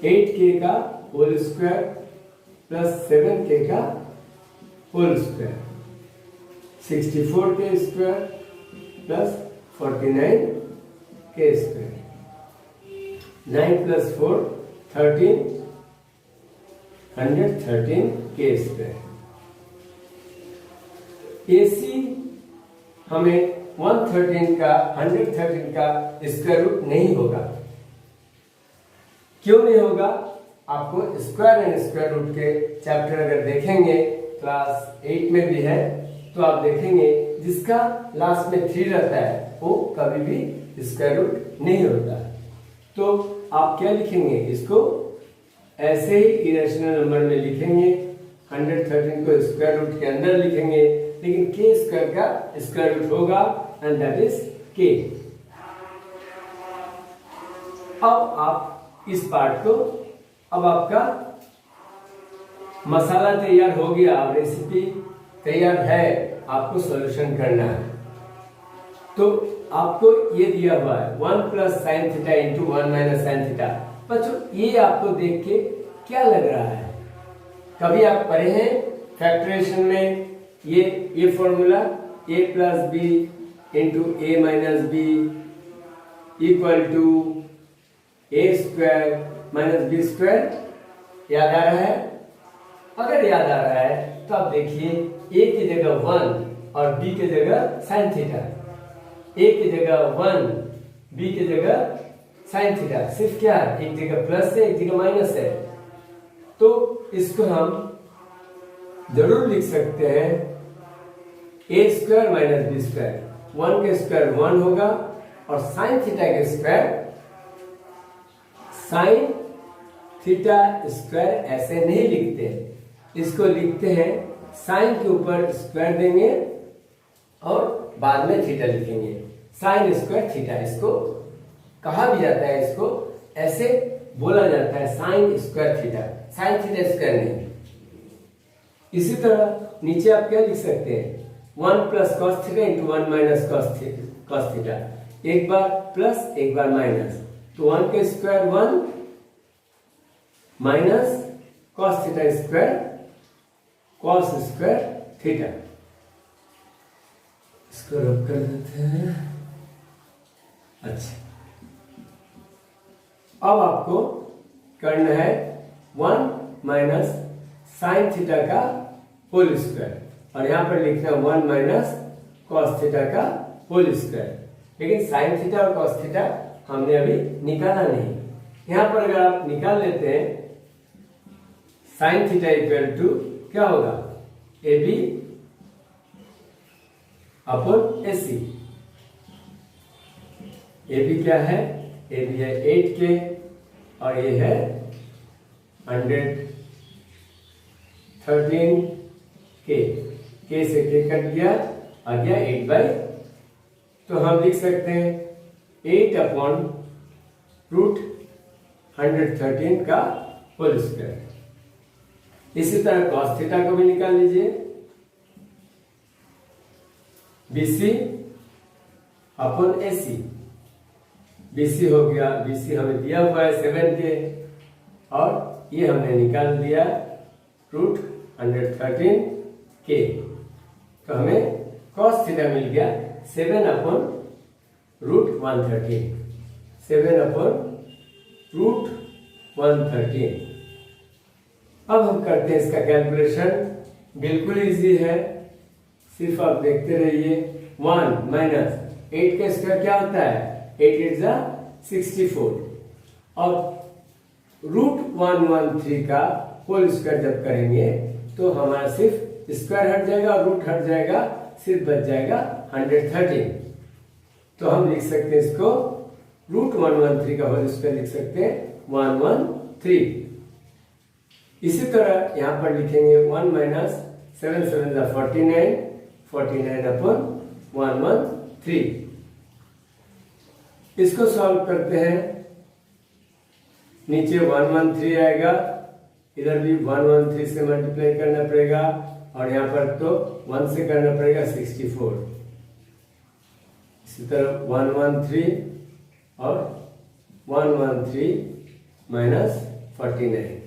8K का होल स्क्वायर प्लस 7K का whole square, 64K square plus 49K square. 9 प्लस 4 13, 113K स्क्वायर. AC हमें 113 का 113 का स्क्वायर रूट नहीं होगा. क्यों नहीं होगा? आपको स्क्वायर एंड स्क्वायर रूट के चैप्टर अगर देखेंगे, क्लास 8 में भी है, तो आप देखेंगे जिसका लास्ट में 3 रहता है वो कभी भी स्क्वायर रूट नहीं होता. तो आप क्या लिखेंगे? इसको ऐसे ही इरेशनल नंबर में लिखेंगे. 113 को स्क्वायर रूट के अंदर लिखेंगे, लेकिन k स्क्वायर का स्क्वायर रूट होगा एंड दैट इज k. अब आप इस पार्ट को, अब आपका मसाला तैयार हो गया, अब रेसिपी तैयार है, आपको सॉल्यूशन करना है. तो आपको ये दिया हुआ है 1 plus sine theta into 1 minus sine theta. बच्चों ये आपको देख के क्या लग रहा है? कभी आप पढ़े हैं फैक्टराइजेशन में ये formula a plus B into A minus B equal to a square minus B square. याद आ रहा है? अगर याद आ रहा है तो आप देखिए a की जगह 1 और b की जगह साइन थीटा. a की जगह 1, b की जगह साइन थीटा. सिर्फ क्या है? एक जगह प्लस है, एक जगह माइनस है. तो इसको हम जरूर लिख सकते हैं a square minus B square. 1 का स्क्वायर 1 होगा और साइन थीटा का स्क्वायर साइन थीटा स्क्वायर ऐसे नहीं लिखते, इसको लिखते हैं साइन के ऊपर स्क्वायर देंगे और बाद में थीटा लिखेंगे. साइन स्क्वायर थीटा इसको कहा भी जाता है, इसको ऐसे बोला जाता है sign square theta, sign theta square नहीं. इसी तरह नीचे आप क्या लिख सकते हैं? 1 plus cos theta into 1 minus cos theta. एक बार प्लस एक बार माइनस, तो 1 का square 1 minus cos theta square cos square theta. इसको रब कर देते हैं. अच्छा, अब आपको करना है 1 माइनस साइन थीटा का होल स्क्वायर और यहां पर लिखना 1 माइनस कॉस थीटा का होल स्क्वायर। लेकिन साइन थीटा और कॉस थीटा हमने अभी निकाला नहीं। यहां पर अगर आप निकाल लेते हैं साइन थीटा इक्वल टू क्या होगा, A B upon A C. A B क्या है, ए बी है 8K और ये है 113K। K से K कट गया, आ गया 8/, तो हम लिख सकते हैं 8 अपॉन रूट 113 का होल स्क्वायर। इसी तरह कॉस थीटा को भी निकाल लीजिए, BC अपॉन AC। BC हो गया, BC हमें दिया हुआ है 7K और ये हमने निकाल दिया रूट 113K, तो हमें कॉस थीटा मिल गया 7 अपॉन रूट 113, 7 अपॉन रूट 113। अब हम करते हैं इसका कैलकुलेशन, बिल्कुल इजी है, सिर्फ आप देखते रहिए। 1 माइनस 8 का स्क्वायर क्या होता है, 8 8 जा 64 और रूट 113 का होल स्क्वायर जब करेंगे तो हमारा सिर्फ स्क्वायर हट जाएगा और रूट हट जाएगा, सिर्फ बच जाएगा 113। तो हम लिख सकते हैं इसको रूट 113 का होल स्क्वायर लिख सकते हैं 113। इसी तरह यहां पर लिखेंगे 1 माइनस 7 7 जा 49, 49 अपॉन 113। इसको सॉल्व करते हैं, नीचे 113 आएगा, इधर भी 113 से मल्टीप्लाई करना पड़ेगा और यहाँ पर तो 1 से करना पड़ेगा 64। इसी तरह 113 और 113 माइनस 49,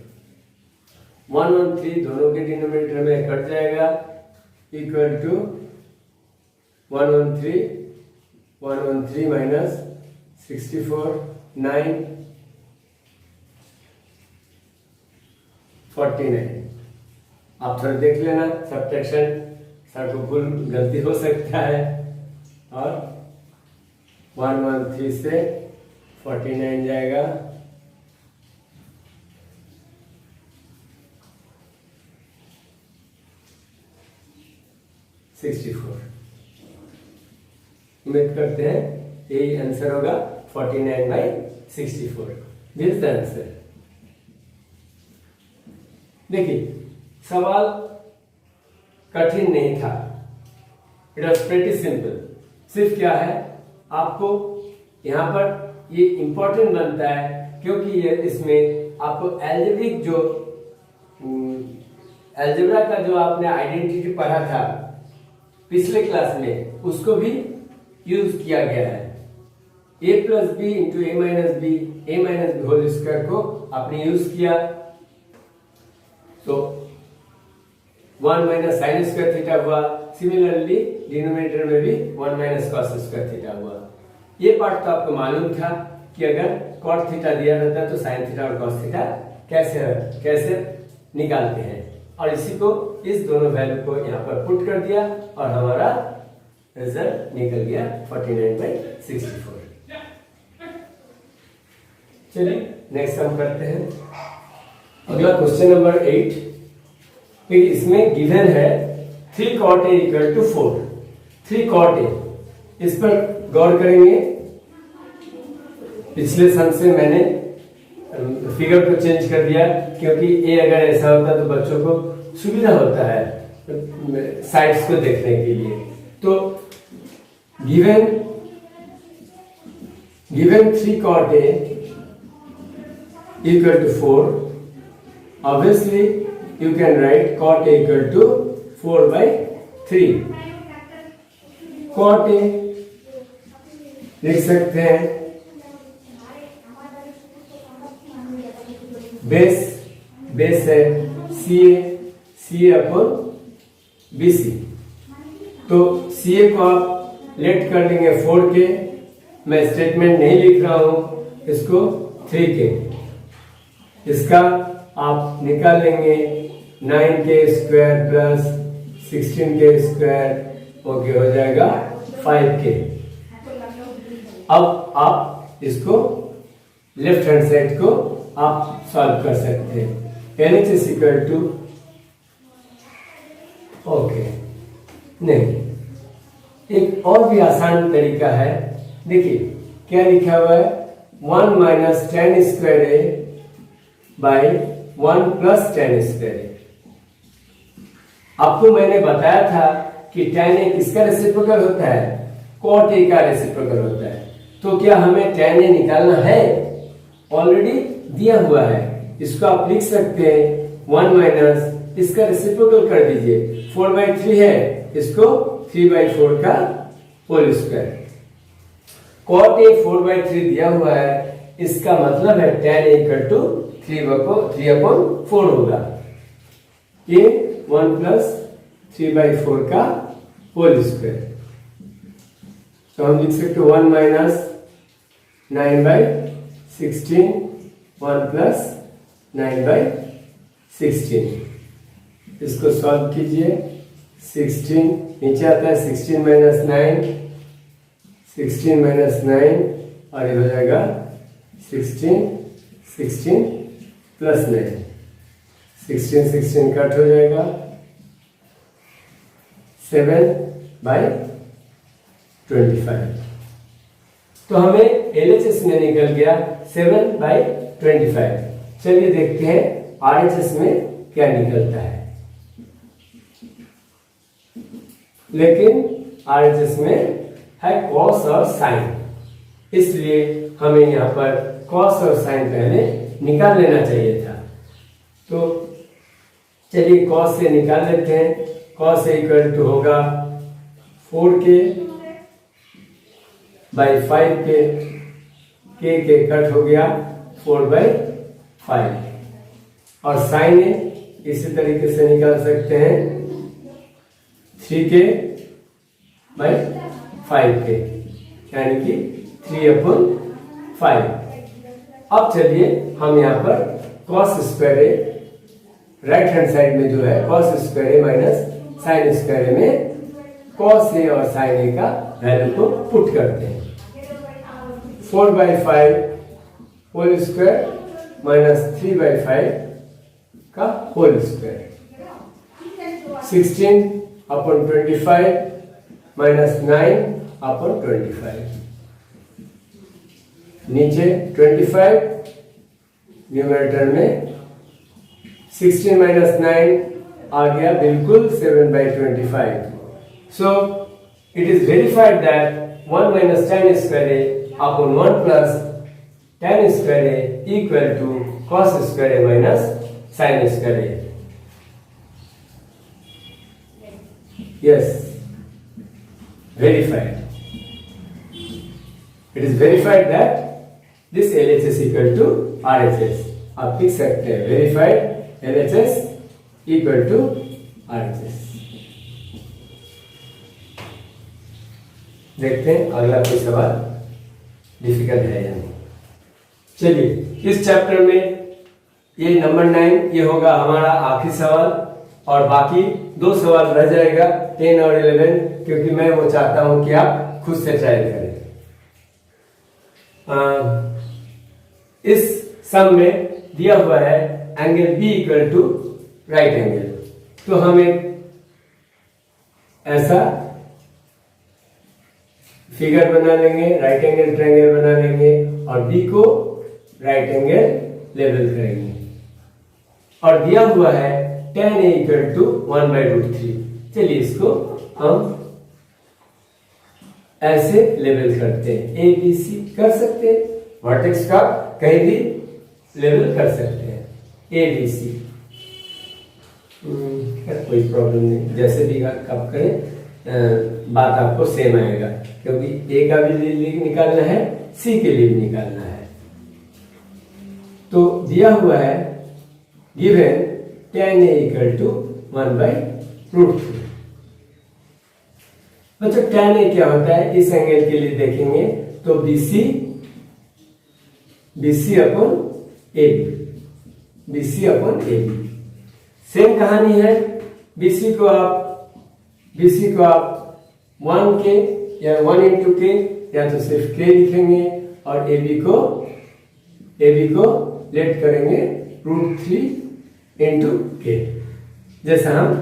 113 दोनों के डिनोमिनेटर में कट जाएगा, इक्वल टू 113 माइनस 64 9 49। आप थोड़ा देख लेना, सब्ट्रैक्शन सर को भूल गलती हो सकता है। और 113 से 49 जाएगा, उम्मीद करते हैं यही आंसर होगा 49/64। This the answer. देखिए सवाल कठिन नहीं था, इट वॉज प्रेटी सिंपल। सिर्फ क्या है, आपको यहाँ पर ये इंपॉर्टेंट बनता है क्योंकि ये इसमें आपको एल्जेब्रिक जो एल्जेब्रा का जो आपने आइडेंटिटी पढ़ा था पिछले क्लास में, उसको भी यूज किया गया है। a plus B into A minus B whole square को आपने यूज किया, तो 1 माइनस साइन स्क्वायर थीटा हुआ। सिमिलरली डिनोमिनेटर में भी 1 माइनस कॉस स्क्वायर थीटा हुआ। ये पार्ट तो आपको मालूम था कि अगर कॉट थीटा दिया रहता है तो साइन थीटा और कॉस थीटा कैसे निकालते हैं, और इसी को इस दोनों वैल्यू को यहाँ पर पुट कर दिया और हमारा रिजल्ट निकल गया 49/64। चलिए नेक्स्ट हम करते हैं अगला क्वेश्चन नंबर 8। फिर इसमें गिवन है 3 cot a equal to 4। 3 cot a, इस पर गौर करेंगे। पिछले सम से मैंने फिगर को चेंज कर दिया क्योंकि ए अगर ऐसा होता तो बच्चों को सुविधा होता है साइड्स को देखने के लिए। तो given 3 cot a equal to 4, obviously you can write cot a equal to 4/3। cot a लिख सकते हैं बेस है सी ए अपॉन BC। तो CA को आप लेट कर देंगे 4K, मैं स्टेटमेंट नहीं लिख रहा हूं, इसको 3K। इसका आप निकाल लेंगे 9K square plus 16K square, okay हो जाएगा 5K। अब आप इसको लेफ्ट हैंड साइड को आप सॉल्व कर सकते हैं। LHS इक्वल टू, ओके, नहीं, एक और भी आसान तरीका है। देखिए क्या लिखा हुआ है, 1 minus tan square A by 1 plus tan square A. आपको मैंने बताया था कि tan ए किसका रेसिप्रोकल होता है, cot ए का रेसिप्रोकल होता है। तो क्या हमें tan ए निकालना है, ऑलरेडी दिया हुआ है। इसको आप लिख सकते हैं 1 माइनस इसका रेसिप्रोकल कर दीजिए, 4/3 है, इसको 3/4 का होल स्क्वायर। cot ए 4/3 दिया हुआ है, इसका मतलब है tan ए इक्वल टू 3/4 होगा। ये 1 प्लस 3/4 का होल स्क्वायर। तो हम लिख सकते 1 माइनस 9/16, 1 प्लस 9/16। इसको सॉल्व कीजिए, 16 नीचे आता है, 16 माइनस 9, 16 माइनस 9 और ये हो जाएगा 16 प्लस 9, 16 कट हो जाएगा, 7/25। तो हमें LHS में निकल गया 7/25। चलिए देखते हैं RHS में क्या निकलता है। लेकिन RHS में है cos और sin, इसलिए हमें यहाँ पर cos और sin पहले निकाल लेना चाहिए था। तो चलिए cos से निकाल लेते हैं। cos इक्वल टू होगा 4k by 5k, k cut हो गया 4/5, और sin ए इसी तरीके से निकाल सकते हैं 3k बाई 5k, यानी कि 3/5। अब चलिए हम यहाँ पर cos स्क्वायर ए, राइट हैंड साइड में जो है cos square A minus sin square ए में cos ए और sin ए का वैल्यू को पुट करते हैं। 4/5 होल स्क्वायर माइनस 3/5 का होल स्क्वायर, 16/25 माइनस 9/25। नीचे 25 न्यूमरेटर में 16 माइनस 9 आ गया बिल्कुल 7/25। So it is verified that 1 minus tan square A upon 1 plus tan square A equal to cos square A minus sin square A. Yes, verified. It is verified that this LHS equal to RHS. आप लिख सकते हैं verified LHS equal to RHS। देखते हैं अगला कोई सवाल difficult है या नहीं। चलिए इस चैप्टर में ये नंबर 9 ये होगा हमारा आखिरी सवाल, और बाकी 2 सवाल रह जाएगा 10 और 11, क्योंकि मैं वो चाहता हूं कि आप खुद से ट्रायल करें। इस सम में दिया हुआ है angle B equal to right angle, तो हम एक ऐसा फिगर बना लेंगे, राइट एंगल ट्रायंगल बना लेंगे और B को राइट एंगल लेवल करेंगे, और दिया हुआ है tan A इक्वल टू 1/√3। चलिए इसको हम ऐसे लेवल करते हैं, A B C कर सकते हैं, वर्टेक्स का कहीं भी लेवल कर सकते हैं A B C, कोई प्रॉब्लम नहीं, जैसे भी आप करें बात आपको सेम आएगा, क्योंकि A का भी निकालना है, C के लिए भी निकालना है। तो दिया हुआ है given tan A equal to 1/√3। बच्चों tan A क्या होता है, इस एंगल के लिए देखेंगे तो BC upon AB, BC upon AB same कहानी है। BC को आप 1 के या 1 into k या तो सिर्फ के लिखेंगे और ए बी को लेट करेंगे √3 इंटू के, जैसा हम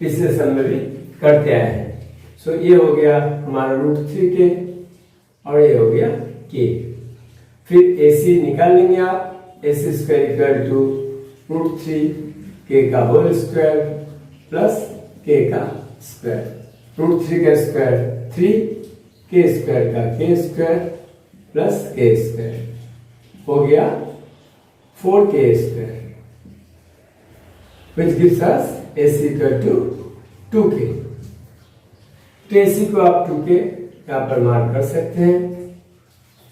पिछले सम में भी करते आए हैं। सो ये हो गया हमारा √3 के और ये हो गया के। फिर AC निकाल लेंगे आप, AC स्क्वायर इक्वल टू √3 के का होल स्क्वायर प्लस के का स्क्वायर। √3 का स्क्वायर 3, के स्क्वायर का के स्क्वायर प्लस के स्क्वायर हो गया 4k square, which gives us AC equal to 2k। तो AC को आप 2k यहाँ पर मार्क कर सकते हैं।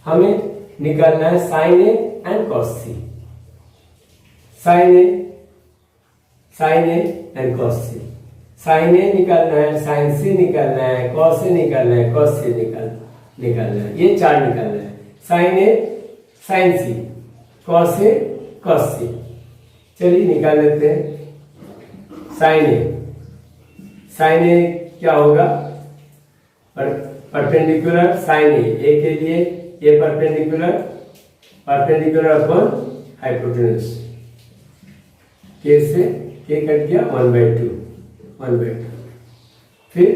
हमें निकालना है sine A and cos C, sine A and cos C. Sine A निकालना है, साइन सी निकालना है, कॉस ए निकालना है, कॉस सी निकालना है। ये चार निकालना है, sine A sign C, cos A cos सी। चलिए निकाल लेते हैं। साइन ए क्या होगा, परपेंडिकुलर साइन ए के लिए ये परपेंडिकुलर अपॉन हाइपोटेन्यूज, के से के कट गया 1/2। फिर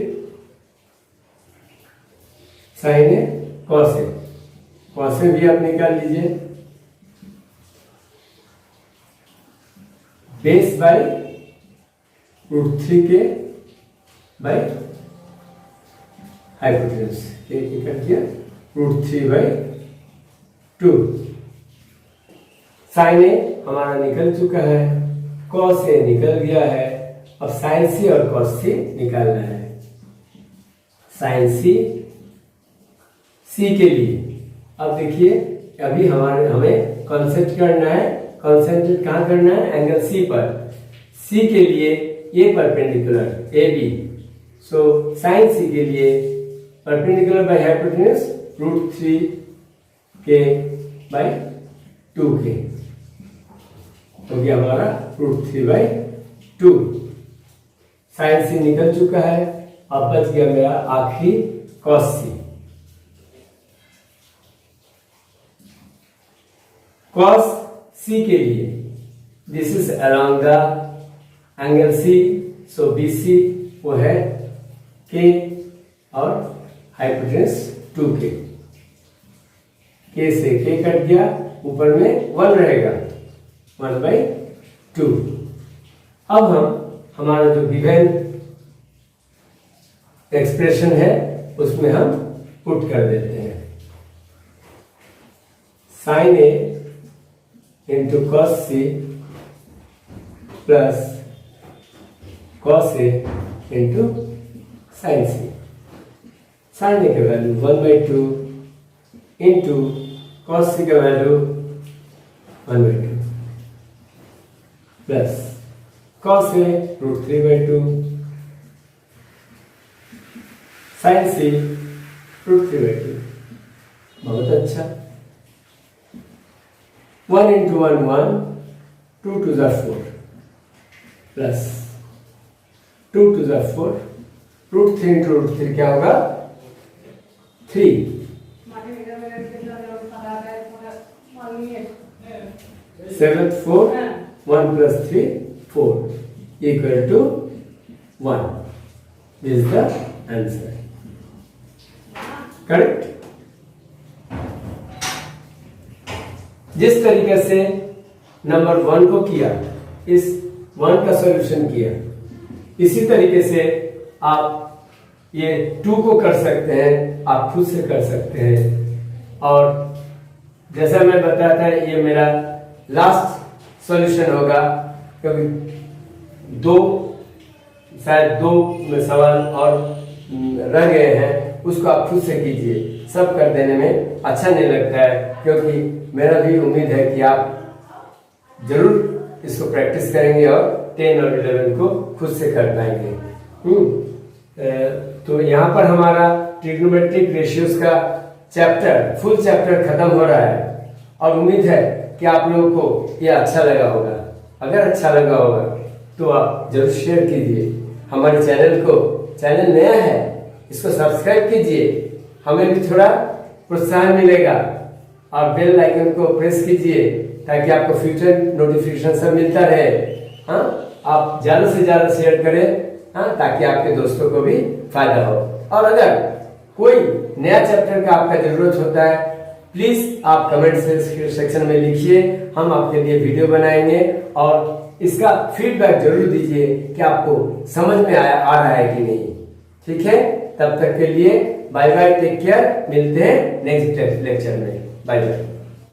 साइन ए कॉस ए भी आप निकाल लीजिए, बेस बाय √3 के बाय हाइपोटेन्यूज, के कट गया √3/2। साइन ए हमारा निकल चुका है, कॉस ए निकल गया है, अब साइन सी और कॉस सी निकालना है। साइन सी के लिए अब देखिए, अभी हमें कॉन्सेंट्रेट करना है, कॉन्सेंट्रेट कहाँ करना है, एंगल सी पर। सी के लिए ये perpendicular A B, so sine C के लिए परपेंडिकुलर बाय हाइपोटेन्यूज √3 के बाय 2k हो गया हमारा √3/2। साइन सी निकल चुका है, अब बच गया मेरा आखिरी कॉस सी। कॉस सी के लिए this is along the angle C, so BC वो है k और हाइपोटेन्यूज 2k। k से k कट गया, ऊपर में 1 रहेगा, 1/2। अब हमारा जो गिवन एक्सप्रेशन है उसमें हम पुट कर देते हैं, sine A into cos C plus cos A into sine C. Sine A का वैल्यू 1/2 इंटू कॉस सी का value 1/2 plus cos A √3/2 sine C √3/2। बहुत अच्छा। 1 into 1 1, 2 to the 4 plus 2 to the 4, √3 into √3 क्या होगा 3। 7 4, 1 plus 3 4 equal to 1 is the answer. Correct? जिस तरीके से number 1 को किया, इस 1 का सॉल्यूशन किया, इसी तरीके से आप ये 2 को कर सकते हैं, आप खुद से कर सकते हैं। और जैसा मैं बताया था, ये मेरा लास्ट सॉल्यूशन होगा, क्योंकि शायद दो सवाल और रह गए हैं, उसको आप खुद से कीजिए। सब कर देने में अच्छा नहीं लगता है, क्योंकि मेरा भी उम्मीद है कि आप जरूर इसको प्रैक्टिस करेंगे और 10 और 11 को खुद से कर पाएंगे। तो यहाँ पर हमारा ट्रिग्नोमेट्रिक रेशियोज का फुल चैप्टर खत्म हो रहा है, और उम्मीद है कि आप लोगों को ये अच्छा लगा होगा। अगर अच्छा लगा होगा तो आप जरूर शेयर कीजिए हमारे चैनल को। चैनल नया है, इसको सब्सक्राइब कीजिए, हमें भी थोड़ा प्रोत्साहन मिलेगा। आप बेल आइकन को प्रेस कीजिए ताकि आपको फ्यूचर नोटिफिकेशन सब मिलता रहे। हाँ, आप ज्यादा से ज्यादा शेयर करें, हाँ, ताकि आपके दोस्तों को भी फायदा हो। और अगर कोई नया चैप्टर का आपका जरूरत होता है, प्लीज आप कमेंट सेक्शन में लिखिए, हम आपके लिए वीडियो बनाएंगे और इसका फीडबैक जरूर दीजिए कि आपको समझ में आ रहा है कि नहीं। ठीक है, तब तक के लिए बाय बाय, टेक केयर, मिलते हैं नेक्स्ट लेक्चर में। Bye bye.